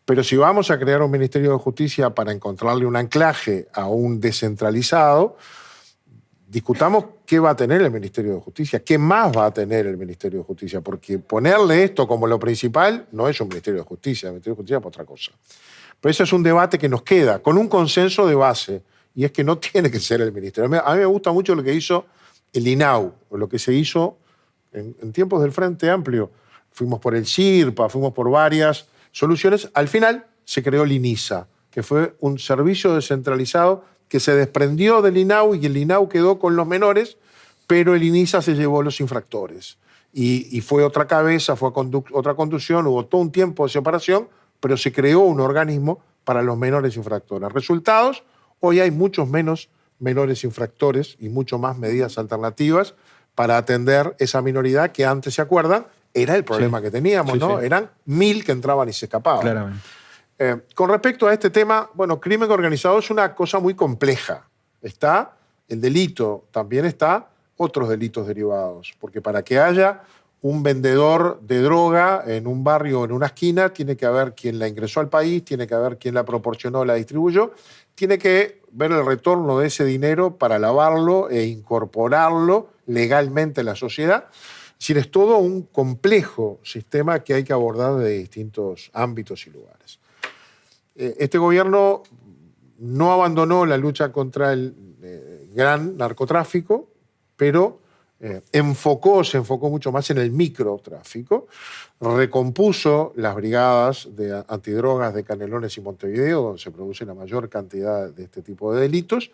Pero si vamos a crear un Ministerio de Justicia para encontrarle un anclaje a un descentralizado, discutamos qué va a tener el Ministerio de Justicia, qué más va a tener el Ministerio de Justicia, porque ponerle esto como lo principal no es un Ministerio de Justicia, el Ministerio de Justicia es otra cosa. Pero ese es un debate que nos queda, con un consenso de base, y es que no tiene que ser el Ministerio. A mí me gusta mucho lo que hizo el INAU, o lo que se hizo en tiempos del Frente Amplio. Fuimos por el CIRPA, fuimos por varias soluciones. Al final se creó el INISA, que fue un servicio descentralizado que se desprendió del INAU y el INAU quedó con los menores, pero el INISA se llevó los infractores. Y fue otra cabeza, fue otra conducción, hubo todo un tiempo de separación, pero se creó un organismo para los menores infractores. Resultados, hoy hay muchos menos menores infractores y mucho más medidas alternativas para atender esa minoridad que antes, ¿se acuerdan? Era el problema que teníamos, ¿no? Sí. Eran 1000 que entraban y se escapaban. Claramente. Con respecto a este tema, bueno, crimen organizado es una cosa muy compleja. Está el delito, también está otros delitos derivados, porque para que haya un vendedor de droga en un barrio o en una esquina, tiene que haber quien la ingresó al país, tiene que haber quien la proporcionó o la distribuyó, tiene que ver el retorno de ese dinero para lavarlo e incorporarlo legalmente en la sociedad. Es decir, es todo un complejo sistema que hay que abordar de distintos ámbitos y lugares. Este gobierno no abandonó la lucha contra el gran narcotráfico, pero se enfocó mucho más en el microtráfico, recompuso las brigadas de antidrogas de Canelones y Montevideo, donde se produce la mayor cantidad de este tipo de delitos,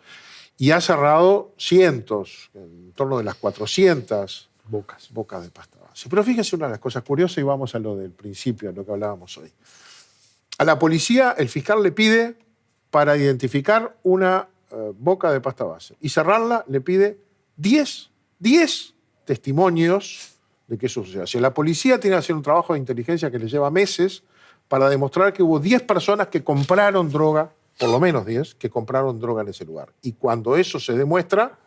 y ha cerrado cientos, en torno de las 400 bocas de pasta base. Pero fíjense una de las cosas curiosas, y vamos a lo del principio, a lo que hablábamos hoy. A la policía el fiscal le pide, para identificar una boca de pasta base y cerrarla, le pide 10 testimonios de que eso suceda. Si la policía tiene que hacer un trabajo de inteligencia que le lleva meses para demostrar que hubo 10 personas que compraron droga, por lo menos 10, que compraron droga en ese lugar. Y cuando eso se demuestra,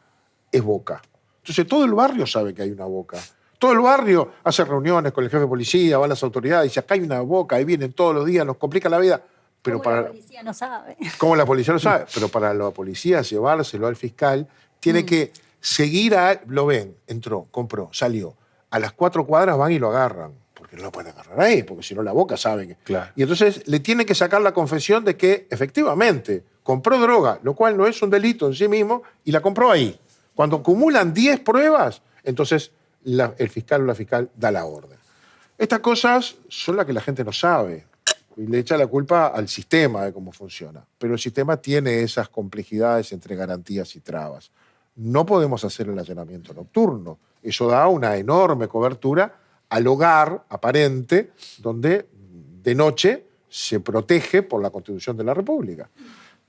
es boca. Entonces todo el barrio sabe que hay una boca. Todo el barrio hace reuniones con el jefe de policía, van las autoridades, dice, acá hay una boca, ahí vienen todos los días, nos complica la vida. Pero ¿Cómo la policía no sabe? ¿Cómo la policía no sabe? Pero para la policía llevárselo al fiscal, tiene que seguir lo ven, entró, compró, salió. A las 4 cuadras van y lo agarran, porque no lo pueden agarrar ahí, porque si no la boca sabe que... Claro. Y entonces le tiene que sacar la confesión de que efectivamente compró droga, lo cual no es un delito en sí mismo, y la compró ahí. Cuando acumulan 10 pruebas, entonces el fiscal o la fiscal da la orden. Estas cosas son las que la gente no sabe y le echa la culpa al sistema de cómo funciona. Pero el sistema tiene esas complejidades entre garantías y trabas. No podemos hacer el allanamiento nocturno. Eso da una enorme cobertura al hogar aparente, donde de noche se protege por la Constitución de la República.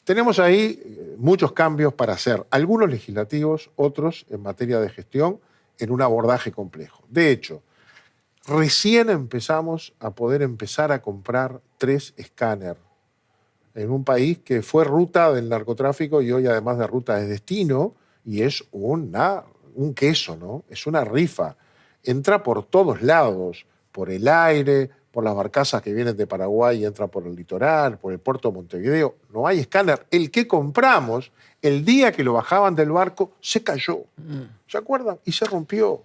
Tenemos ahí muchos cambios para hacer, algunos legislativos, otros en materia de gestión, en un abordaje complejo. De hecho, recién empezamos a poder empezar a comprar 3 escáneres en un país que fue ruta del narcotráfico y hoy además de ruta de destino, y es un queso, ¿no? Es una rifa. Entra por todos lados, por el aire, por las barcazas que vienen de Paraguay y entra por el litoral, por el puerto de Montevideo. No hay escáner. El que compramos, el día que lo bajaban del barco, se cayó. ¿Se acuerdan? Y se rompió.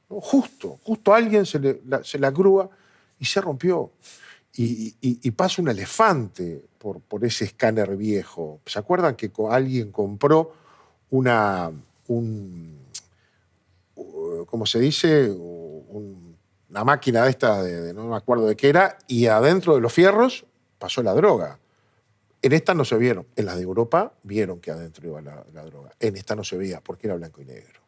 ¿No? Justo a alguien se la grúa y se rompió. Y pasa un elefante por ese escáner viejo. ¿Se acuerdan que alguien compró ¿cómo se dice? Una máquina de esta, no me acuerdo de qué era, y adentro de los fierros pasó la droga. En esta no se vieron. En las de Europa vieron que adentro iba la droga. En esta no se veía porque era blanco y negro.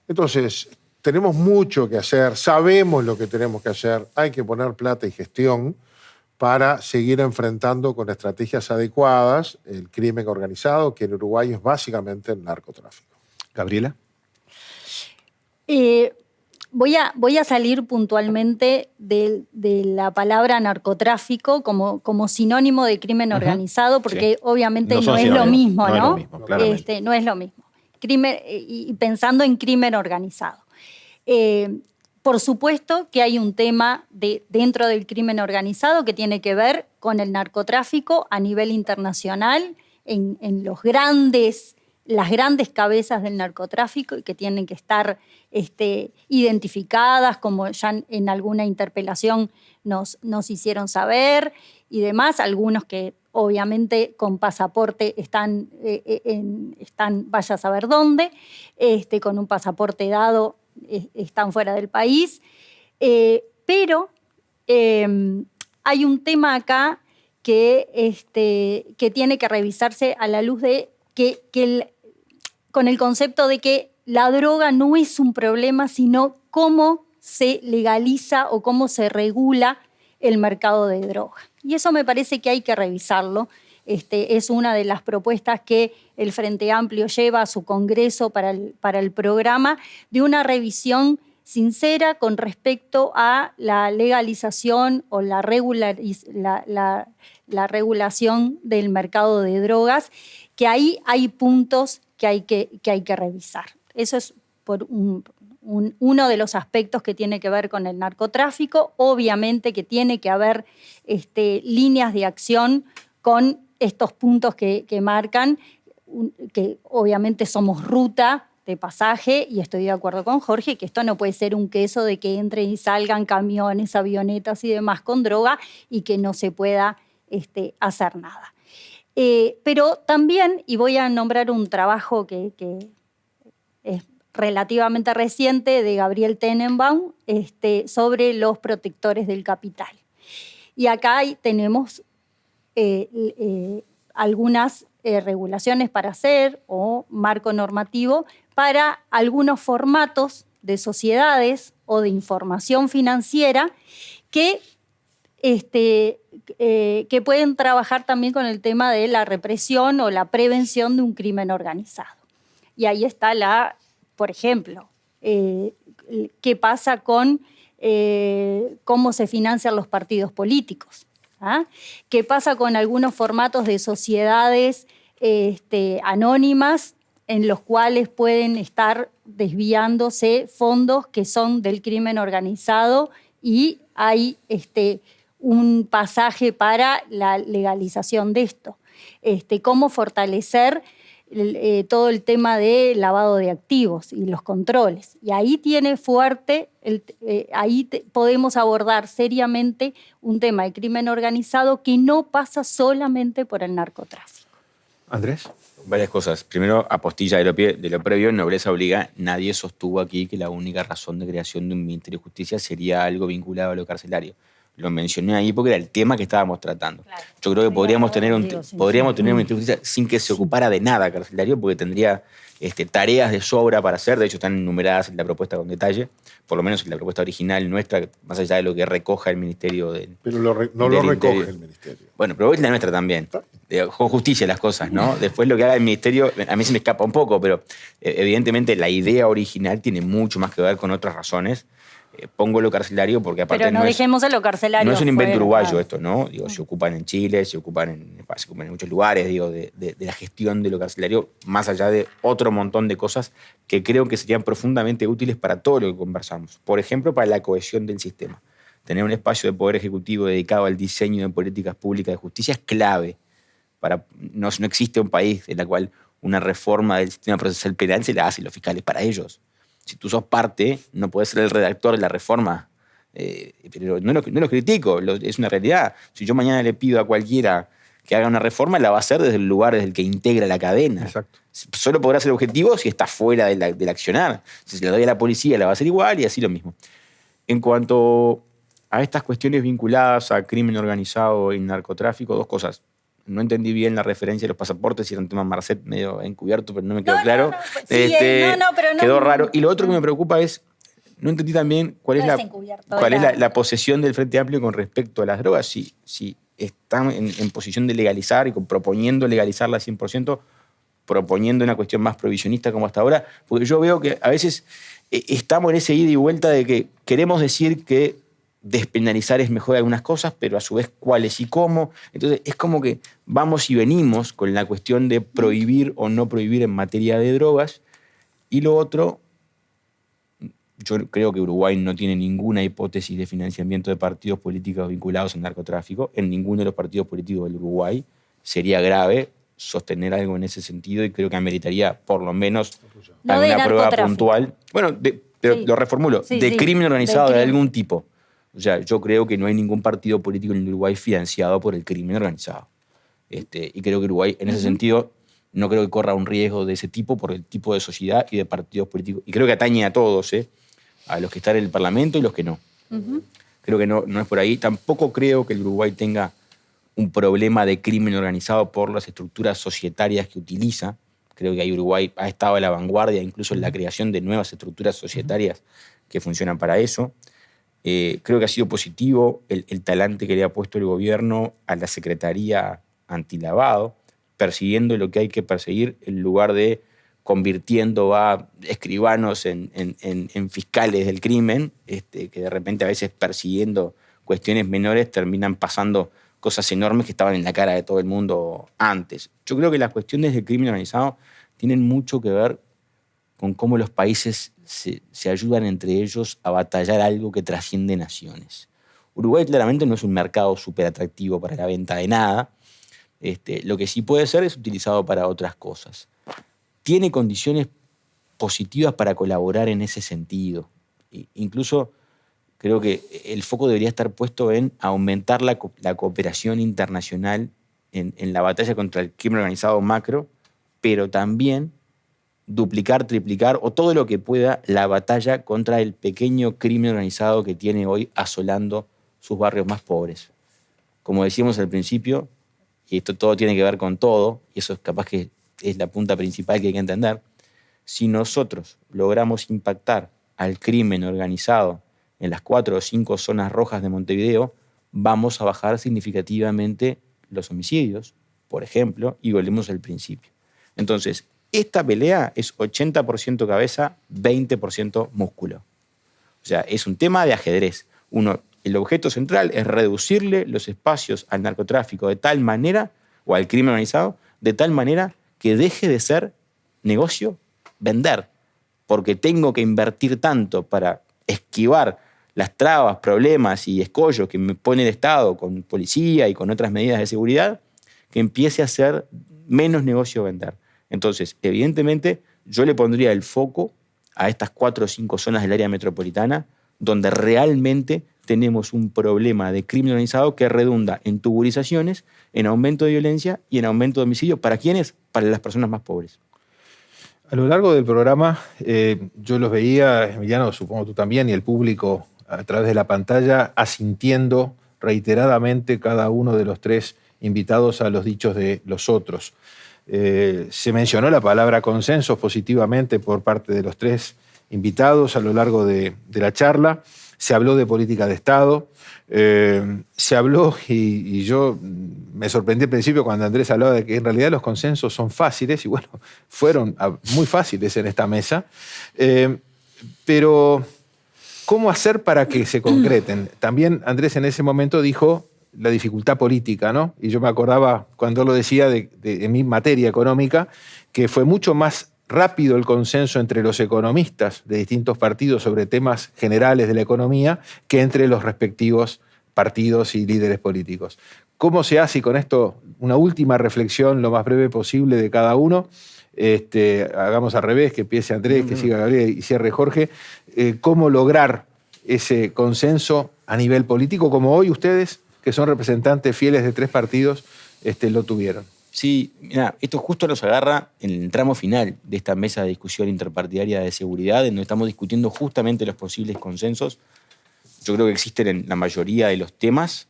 Entonces, tenemos mucho que hacer, sabemos lo que tenemos que hacer, hay que poner plata y gestión para seguir enfrentando con estrategias adecuadas el crimen organizado, que en Uruguay es básicamente el narcotráfico. Gabriela. Voy a salir puntualmente de la palabra narcotráfico como sinónimo de crimen organizado, porque obviamente no es lo mismo, ¿no? No es lo mismo, claramente. No es lo mismo. Y pensando en crimen organizado. Por supuesto que hay un tema dentro del crimen organizado que tiene que ver con el narcotráfico a nivel internacional, en las grandes cabezas del narcotráfico, y que tienen que estar identificadas, como ya en alguna interpelación nos hicieron saber y demás. Algunos que obviamente con pasaporte están vaya a saber dónde, con un pasaporte dado están fuera del país. Pero hay un tema acá que tiene que revisarse a la luz de con el concepto de que la droga no es un problema, sino cómo se legaliza o cómo se regula el mercado de droga. Y eso me parece que hay que revisarlo. Es una de las propuestas que el Frente Amplio lleva a su Congreso para el programa, de una revisión sincera con respecto a la legalización o la regulación del mercado de drogas, que ahí hay puntos que hay que revisar. Eso es por uno de los aspectos que tiene que ver con el narcotráfico. Obviamente que tiene que haber líneas de acción con estos puntos que marcan, que obviamente somos ruta de pasaje, y estoy de acuerdo con Jorge que esto no puede ser un queso de que entren y salgan camiones, avionetas y demás con droga y que no se pueda hacer nada. Pero también, y voy a nombrar un trabajo que es relativamente reciente, de Gabriel Tenenbaum, sobre los protectores del capital. Y acá tenemos algunas regulaciones para hacer, o marco normativo para algunos formatos de sociedades o de información financiera que pueden trabajar también con el tema de la represión o la prevención de un crimen organizado. Y ahí está por ejemplo, qué pasa con cómo se financian los partidos políticos. ¿Qué pasa con algunos formatos de sociedades anónimas en los cuales pueden estar desviándose fondos que son del crimen organizado, y hay un pasaje para la legalización de esto? Cómo fortalecer todo el tema de lavado de activos y los controles. Y ahí tiene fuerte, podemos abordar seriamente un tema de crimen organizado que no pasa solamente por el narcotráfico. Andrés. Varias cosas. Primero, apostilla de lo previo, nobleza obliga. Nadie sostuvo aquí que la única razón de creación de un Ministerio de Justicia sería algo vinculado a lo carcelario. Lo mencioné ahí porque era el tema que estábamos tratando. Claro. Yo creo que podríamos tener un Ministerio de Justicia sin que se ocupara de nada carcelario, porque tendría tareas de sobra para hacer. De hecho, están enumeradas en la propuesta con detalle, por lo menos en la propuesta original nuestra, más allá de lo que recoja el Ministerio del Pero no lo recoge el Ministerio. Bueno, pero es la nuestra también. Con justicia las cosas, ¿no? Después lo que haga el Ministerio, a mí se me escapa un poco, pero evidentemente la idea original tiene mucho más que ver con otras razones. Pongo lo carcelario porque aparte pero no dejemos a lo carcelario. No es un invento uruguayo esto, ¿no? Digo, se ocupan en Chile, se ocupan en muchos lugares, digo, de la gestión de lo carcelario, más allá de otro montón de cosas que creo que serían profundamente útiles para todo lo que conversamos. Por ejemplo, para la cohesión del sistema. Tener un espacio de poder ejecutivo dedicado al diseño de políticas públicas de justicia es clave. No existe un país en el cual una reforma del sistema procesal penal se la hacen los fiscales para ellos. Si tú sos parte, no podés ser el redactor de la reforma. Pero no lo critico, es una realidad. Si yo mañana le pido a cualquiera que haga una reforma, la va a hacer desde el lugar desde el que integra la cadena. Exacto. Solo podrá ser objetivo si está fuera del accionar. Si se la doy a la policía, la va a hacer igual, y así lo mismo. En cuanto a estas cuestiones vinculadas a crimen organizado y narcotráfico, dos cosas. No entendí bien la referencia de los pasaportes, si era un tema Marcet medio encubierto, pero no me quedó claro. Pero no. Quedó raro. Y lo otro que me preocupa es, no entendí también cuál es la posesión del Frente Amplio con respecto a las drogas. Si están en posición de legalizar y proponiendo legalizarla 100%, proponiendo una cuestión más provisionista como hasta ahora, porque yo veo que a veces estamos en ese ida y vuelta de que queremos decir que despenalizar es mejor algunas cosas, pero a su vez cuáles y cómo. Entonces es como que vamos y venimos con la cuestión de prohibir o no prohibir en materia de drogas. Y lo otro, yo creo que Uruguay no tiene ninguna hipótesis de financiamiento de partidos políticos vinculados al narcotráfico. En ninguno de los partidos políticos del Uruguay sería grave sostener algo en ese sentido y creo que ameritaría por lo menos No de alguna prueba narcotráfico. puntual. Bueno, pero Sí. lo reformulo, Sí, de sí, crimen organizado del de crimen. algún tipo. O sea, yo creo que no hay ningún partido político en Uruguay financiado por el crimen organizado. Y creo que Uruguay, en ese sentido, no creo que corra un riesgo de ese tipo por el tipo de sociedad y de partidos políticos. Y creo que atañe a todos, a los que están en el Parlamento y los que no. Creo que no es por ahí. Tampoco creo que el Uruguay tenga un problema de crimen organizado por las estructuras societarias que utiliza. Creo que ahí Uruguay ha estado a la vanguardia, incluso en la creación de nuevas estructuras societarias que funcionan para eso. Creo que ha sido positivo el talante que le ha puesto el gobierno a la Secretaría Antilavado, persiguiendo lo que hay que perseguir en lugar de convirtiendo a escribanos en fiscales del crimen, que de repente a veces persiguiendo cuestiones menores terminan pasando cosas enormes que estaban en la cara de todo el mundo antes. Yo creo que las cuestiones del crimen organizado tienen mucho que ver con cómo los países se ayudan entre ellos a batallar algo que trasciende naciones. Uruguay claramente no es un mercado súper atractivo para la venta de nada. Lo que sí puede ser es utilizado para otras cosas. Tiene condiciones positivas para colaborar en ese sentido. Incluso creo que el foco debería estar puesto en aumentar la cooperación internacional en la batalla contra el crimen organizado macro, pero también duplicar, triplicar o todo lo que pueda la batalla contra el pequeño crimen organizado que tiene hoy asolando sus barrios más pobres. Como decíamos al principio, y esto todo tiene que ver con todo, y eso es capaz que es la punta principal que hay que entender, si nosotros logramos impactar al crimen organizado en las 4 o 5 zonas rojas de Montevideo, vamos a bajar significativamente los homicidios, por ejemplo, y volvemos al principio. Entonces, esta pelea es 80% cabeza, 20% músculo. O sea, es un tema de ajedrez. El objeto central es reducirle los espacios al narcotráfico de tal manera, o al crimen organizado, de tal manera que deje de ser negocio vender. Porque tengo que invertir tanto para esquivar las trabas, problemas y escollos que me pone el Estado con policía y con otras medidas de seguridad, que empiece a ser menos negocio vender. Entonces, evidentemente, yo le pondría el foco a estas 4 o 5 zonas del área metropolitana donde realmente tenemos un problema de crimen organizado que redunda en tuburizaciones, en aumento de violencia y en aumento de homicidios. ¿Para quiénes? Para las personas más pobres. A lo largo del programa, yo los veía, Emiliano, supongo tú también, y el público a través de la pantalla, asintiendo reiteradamente cada uno de los 3 invitados a los dichos de los otros. Se mencionó la palabra consensos positivamente por parte de los 3 invitados a lo largo de la charla. Se habló de política de Estado. Se habló, y yo me sorprendí al principio cuando Andrés hablaba de que en realidad los consensos son fáciles, y bueno, fueron muy fáciles en esta mesa. Pero, ¿cómo hacer para que se concreten? También Andrés en ese momento dijo la dificultad política, ¿no? Y yo me acordaba cuando lo decía en mi materia económica, que fue mucho más rápido el consenso entre los economistas de distintos partidos sobre temas generales de la economía que entre los respectivos partidos y líderes políticos. ¿Cómo se hace? Y con esto, una última reflexión lo más breve posible de cada uno. Hagamos al revés, que empiece Andrés, que siga Gabriel y cierre Jorge. ¿Cómo lograr ese consenso a nivel político, como hoy ustedes, que son representantes fieles de 3 partidos, lo tuvieron? Sí, mira, esto justo nos agarra en el tramo final de esta mesa de discusión interpartidaria de seguridad, en donde estamos discutiendo justamente los posibles consensos. Yo creo que existen en la mayoría de los temas.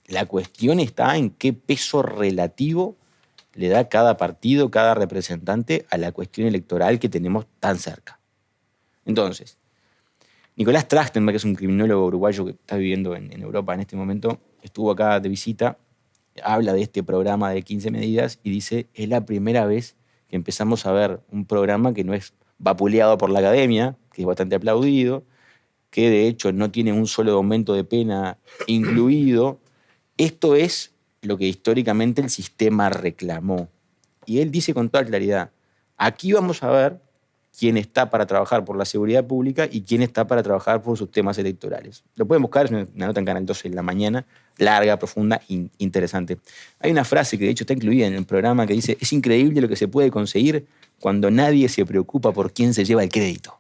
La cuestión está en qué peso relativo le da cada partido, cada representante a la cuestión electoral que tenemos tan cerca. Entonces, Nicolás Trachtenberg, que es un criminólogo uruguayo que está viviendo en Europa en este momento, estuvo acá de visita habla de este programa de 15 medidas y dice, es la primera vez que empezamos a ver un programa que no es vapuleado por la academia, que es bastante aplaudido, que de hecho no tiene un solo aumento de pena incluido. Esto es lo que históricamente el sistema reclamó. Y él dice con toda claridad, aquí vamos a ver quién está para trabajar por la seguridad pública y quién está para trabajar por sus temas electorales. Lo pueden buscar, es una nota en Canal 12 en la mañana, larga, profunda, interesante. Hay una frase que de hecho está incluida en el programa que dice, es increíble lo que se puede conseguir cuando nadie se preocupa por quién se lleva el crédito.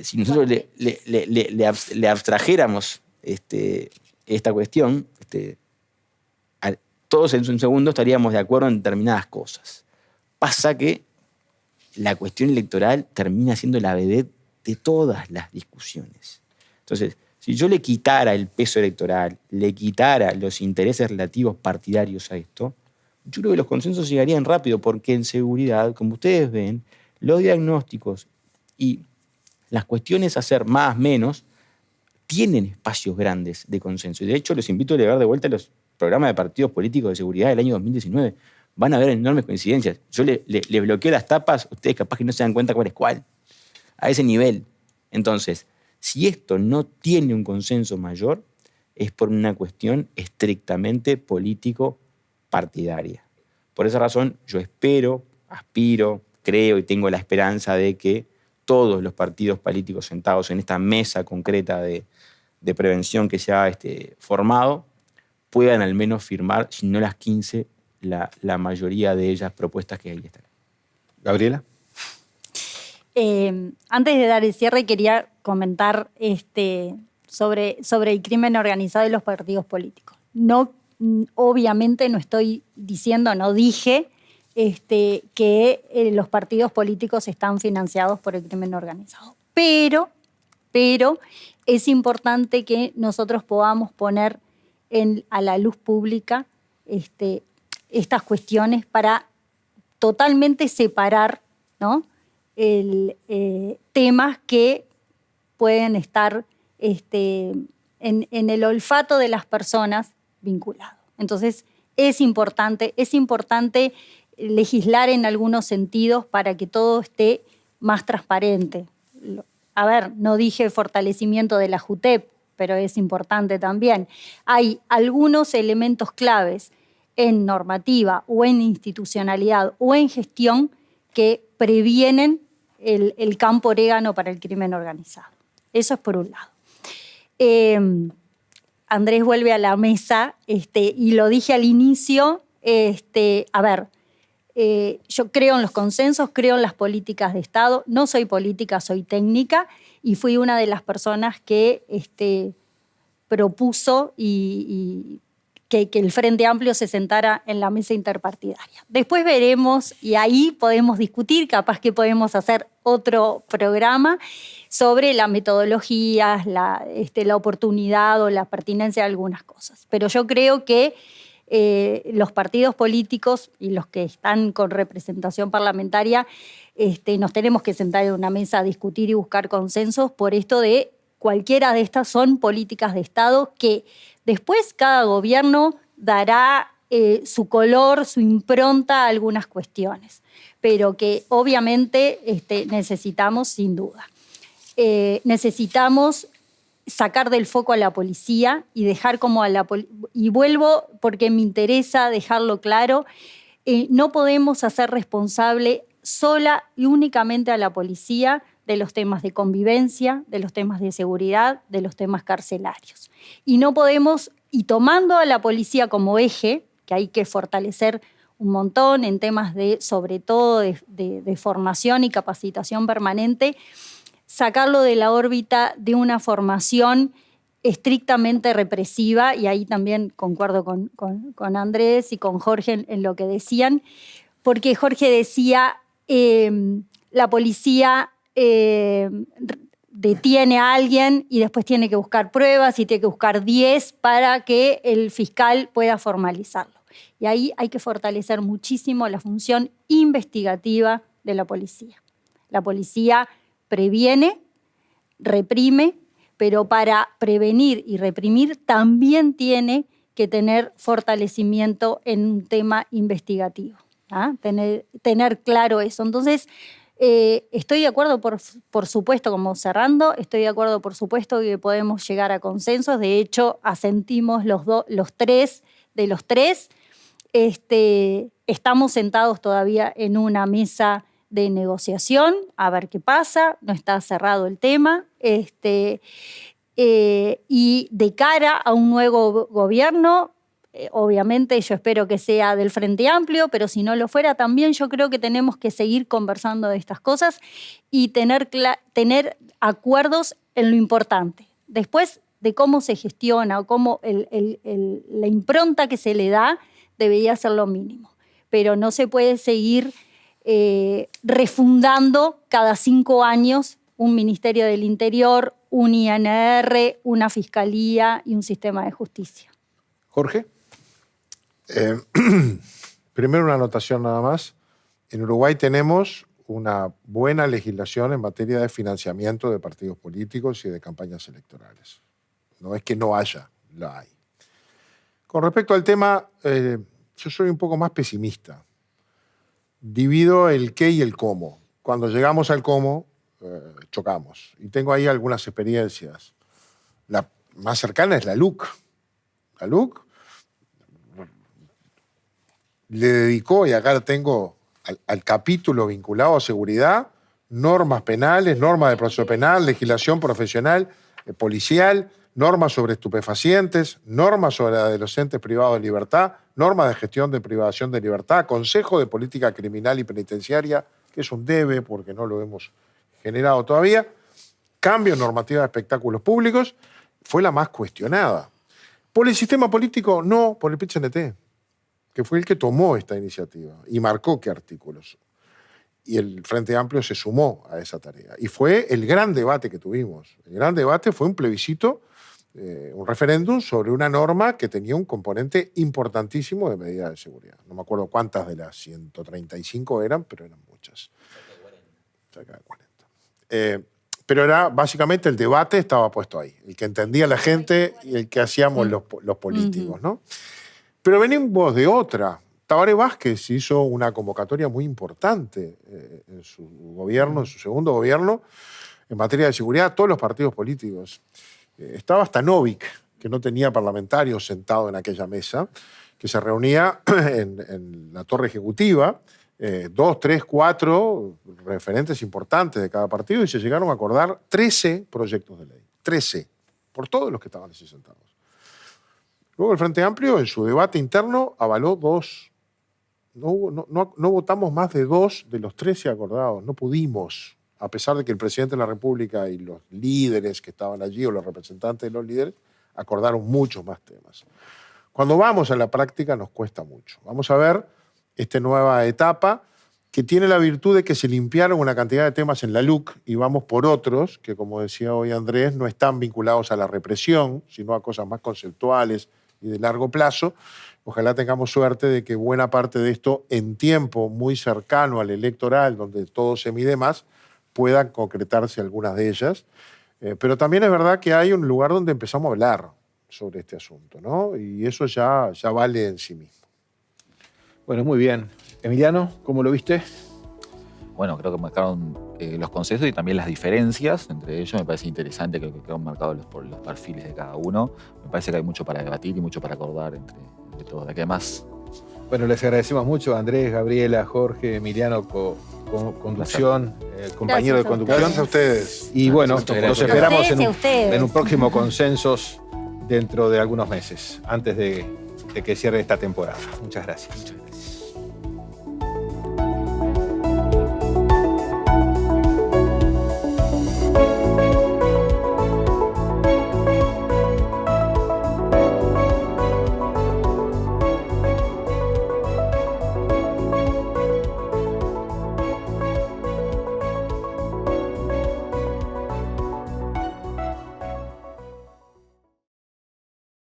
Si nosotros le abstrajéramos esta cuestión, todos en un segundo estaríamos de acuerdo en determinadas cosas. Pasa que la cuestión electoral termina siendo la vedette de todas las discusiones. Entonces, si yo le quitara el peso electoral, le quitara los intereses relativos partidarios a esto, yo creo que los consensos llegarían rápido, porque en seguridad, como ustedes ven, los diagnósticos y las cuestiones a hacer más, menos, tienen espacios grandes de consenso. Y de hecho, los invito a leer de vuelta los programas de partidos políticos de seguridad del año 2019. Van a ver enormes coincidencias. Yo le bloqueo las tapas, ustedes capaz que no se dan cuenta cuál es cuál. A ese nivel. Entonces, si esto no tiene un consenso mayor, es por una cuestión estrictamente político-partidaria. Por esa razón, yo espero, aspiro, creo y tengo la esperanza de que todos los partidos políticos sentados en esta mesa concreta de prevención que se ha formado puedan al menos firmar, si no las 15, la mayoría de ellas propuestas que ahí están. Gabriela. Antes de dar el cierre, quería comentar sobre el crimen organizado y los partidos políticos. No, obviamente no estoy diciendo, no dije que los partidos políticos están financiados por el crimen organizado. Pero es importante que nosotros podamos poner a la luz pública estas cuestiones para totalmente separar, ¿no? Temas que pueden estar en el olfato de las personas vinculados. Entonces, es importante legislar en algunos sentidos para que todo esté más transparente. A ver, no dije fortalecimiento de la JUTEP, pero es importante también. Hay algunos elementos claves en normativa o en institucionalidad o en gestión que previenen el campo orégano para el crimen organizado. Eso es por un lado. Andrés vuelve a la mesa y lo dije al inicio. Yo creo en los consensos, creo en las políticas de Estado. No soy política, soy técnica y fui una de las personas que propuso y que el Frente Amplio se sentara en la mesa interpartidaria. Después veremos y ahí podemos discutir, capaz que podemos hacer otro programa sobre la metodología, la oportunidad o la pertinencia de algunas cosas. Pero yo creo que los partidos políticos y los que están con representación parlamentaria nos tenemos que sentar en una mesa a discutir y buscar consensos por esto de cualquiera de estas son políticas de Estado que después cada gobierno dará su color, su impronta a algunas cuestiones, pero que obviamente necesitamos sin duda. Necesitamos sacar del foco a la policía y dejar como y vuelvo porque me interesa dejarlo claro, no podemos hacer responsable sola y únicamente a la policía de los temas de convivencia, de los temas de seguridad, de los temas carcelarios. Y no podemos, y tomando a la policía como eje, que hay que fortalecer un montón en temas sobre todo de formación y capacitación permanente, sacarlo de la órbita de una formación estrictamente represiva, y ahí también concuerdo con Andrés y con Jorge en lo que decían, porque Jorge decía, la policía detiene a alguien y después tiene que buscar pruebas y tiene que buscar 10 para que el fiscal pueda formalizarlo. Y ahí hay que fortalecer muchísimo la función investigativa de la policía. La policía previene, reprime, pero para prevenir y reprimir también tiene que tener fortalecimiento en un tema investigativo. ¿Ah? Tener claro eso. Entonces, estoy de acuerdo, por supuesto, como cerrando, estoy de acuerdo, por supuesto, que podemos llegar a consensos. De hecho, asentimos los tres. Estamos sentados todavía en una mesa de negociación, a ver qué pasa, no está cerrado el tema. Y de cara a un nuevo gobierno, obviamente yo espero que sea del Frente Amplio, pero si no lo fuera también yo creo que tenemos que seguir conversando de estas cosas y tener acuerdos en lo importante. Después de cómo se gestiona o cómo la impronta que se le da debería ser lo mínimo. Pero no se puede seguir refundando cada 5 años un Ministerio del Interior, un INR, una Fiscalía y un sistema de justicia. Jorge. Primero una anotación nada más. En Uruguay tenemos una buena legislación en materia de financiamiento de partidos políticos y de campañas electorales. No es que no haya, lo hay. Con respecto al tema, yo soy un poco más pesimista. Divido el qué y el cómo. Cuando llegamos al cómo, chocamos. Y tengo ahí algunas experiencias. La más cercana es la LUC. La LUC le dedicó, y acá tengo al capítulo vinculado a seguridad, normas penales, normas de proceso penal, legislación profesional, policial, normas sobre estupefacientes, normas sobre adolescentes privados de libertad, normas de gestión de privación de libertad, consejo de política criminal y penitenciaria, que es un debe porque no lo hemos generado todavía, cambio en normativa de espectáculos públicos, fue la más cuestionada. ¿Por el sistema político? No, por el PIT-CNT, que fue el que tomó esta iniciativa y marcó qué artículos. Y el Frente Amplio se sumó a esa tarea. Y fue el gran debate que tuvimos. El gran debate fue un plebiscito, un referéndum sobre una norma que tenía un componente importantísimo de medidas de seguridad. No me acuerdo cuántas de las 135 eran, pero eran muchas. Cerca de 40. Pero era básicamente el debate estaba puesto ahí. El que entendía la gente y el que hacíamos los políticos, ¿no? Pero venimos de otra. Tabaré Vázquez hizo una convocatoria muy importante en su gobierno, en su segundo gobierno, en materia de seguridad a todos los partidos políticos. Estaba hasta Novik, que no tenía parlamentarios sentado en aquella mesa, que se reunía en la torre ejecutiva, 2, 3, 4 referentes importantes de cada partido, y se llegaron a acordar 13 proyectos de ley. 13, por todos los que estaban así sentados. Luego el Frente Amplio, en su debate interno, avaló 2. No votamos más de 2 de los 13 acordados. No pudimos, a pesar de que el presidente de la República y los líderes que estaban allí, o los representantes de los líderes, acordaron muchos más temas. Cuando vamos a la práctica nos cuesta mucho. Vamos a ver esta nueva etapa que tiene la virtud de que se limpiaron una cantidad de temas en la LUC y vamos por otros que, como decía hoy Andrés, no están vinculados a la represión, sino a cosas más conceptuales y de largo plazo. Ojalá tengamos suerte de que buena parte de esto, en tiempo muy cercano al electoral, donde todo se mide más, puedan concretarse algunas de ellas. Pero también es verdad que hay un lugar donde empezamos a hablar sobre este asunto, ¿no? Y eso ya vale en sí mismo. Bueno, muy bien. Emiliano, ¿cómo lo viste? Bueno, creo que marcaron los consensos y también las diferencias entre ellos. Me parece interesante, creo que quedaron marcados por los perfiles de cada uno. Me parece que hay mucho para debatir y mucho para acordar entre todos. De que además... Bueno, les agradecemos mucho a Andrés, Gabriela, Jorge, Emiliano, conducción, compañero de conducción. Gracias a ustedes. Y bueno, los esperamos Ustedes. en un próximo consensos dentro de algunos meses, antes de que cierre esta temporada. Muchas gracias.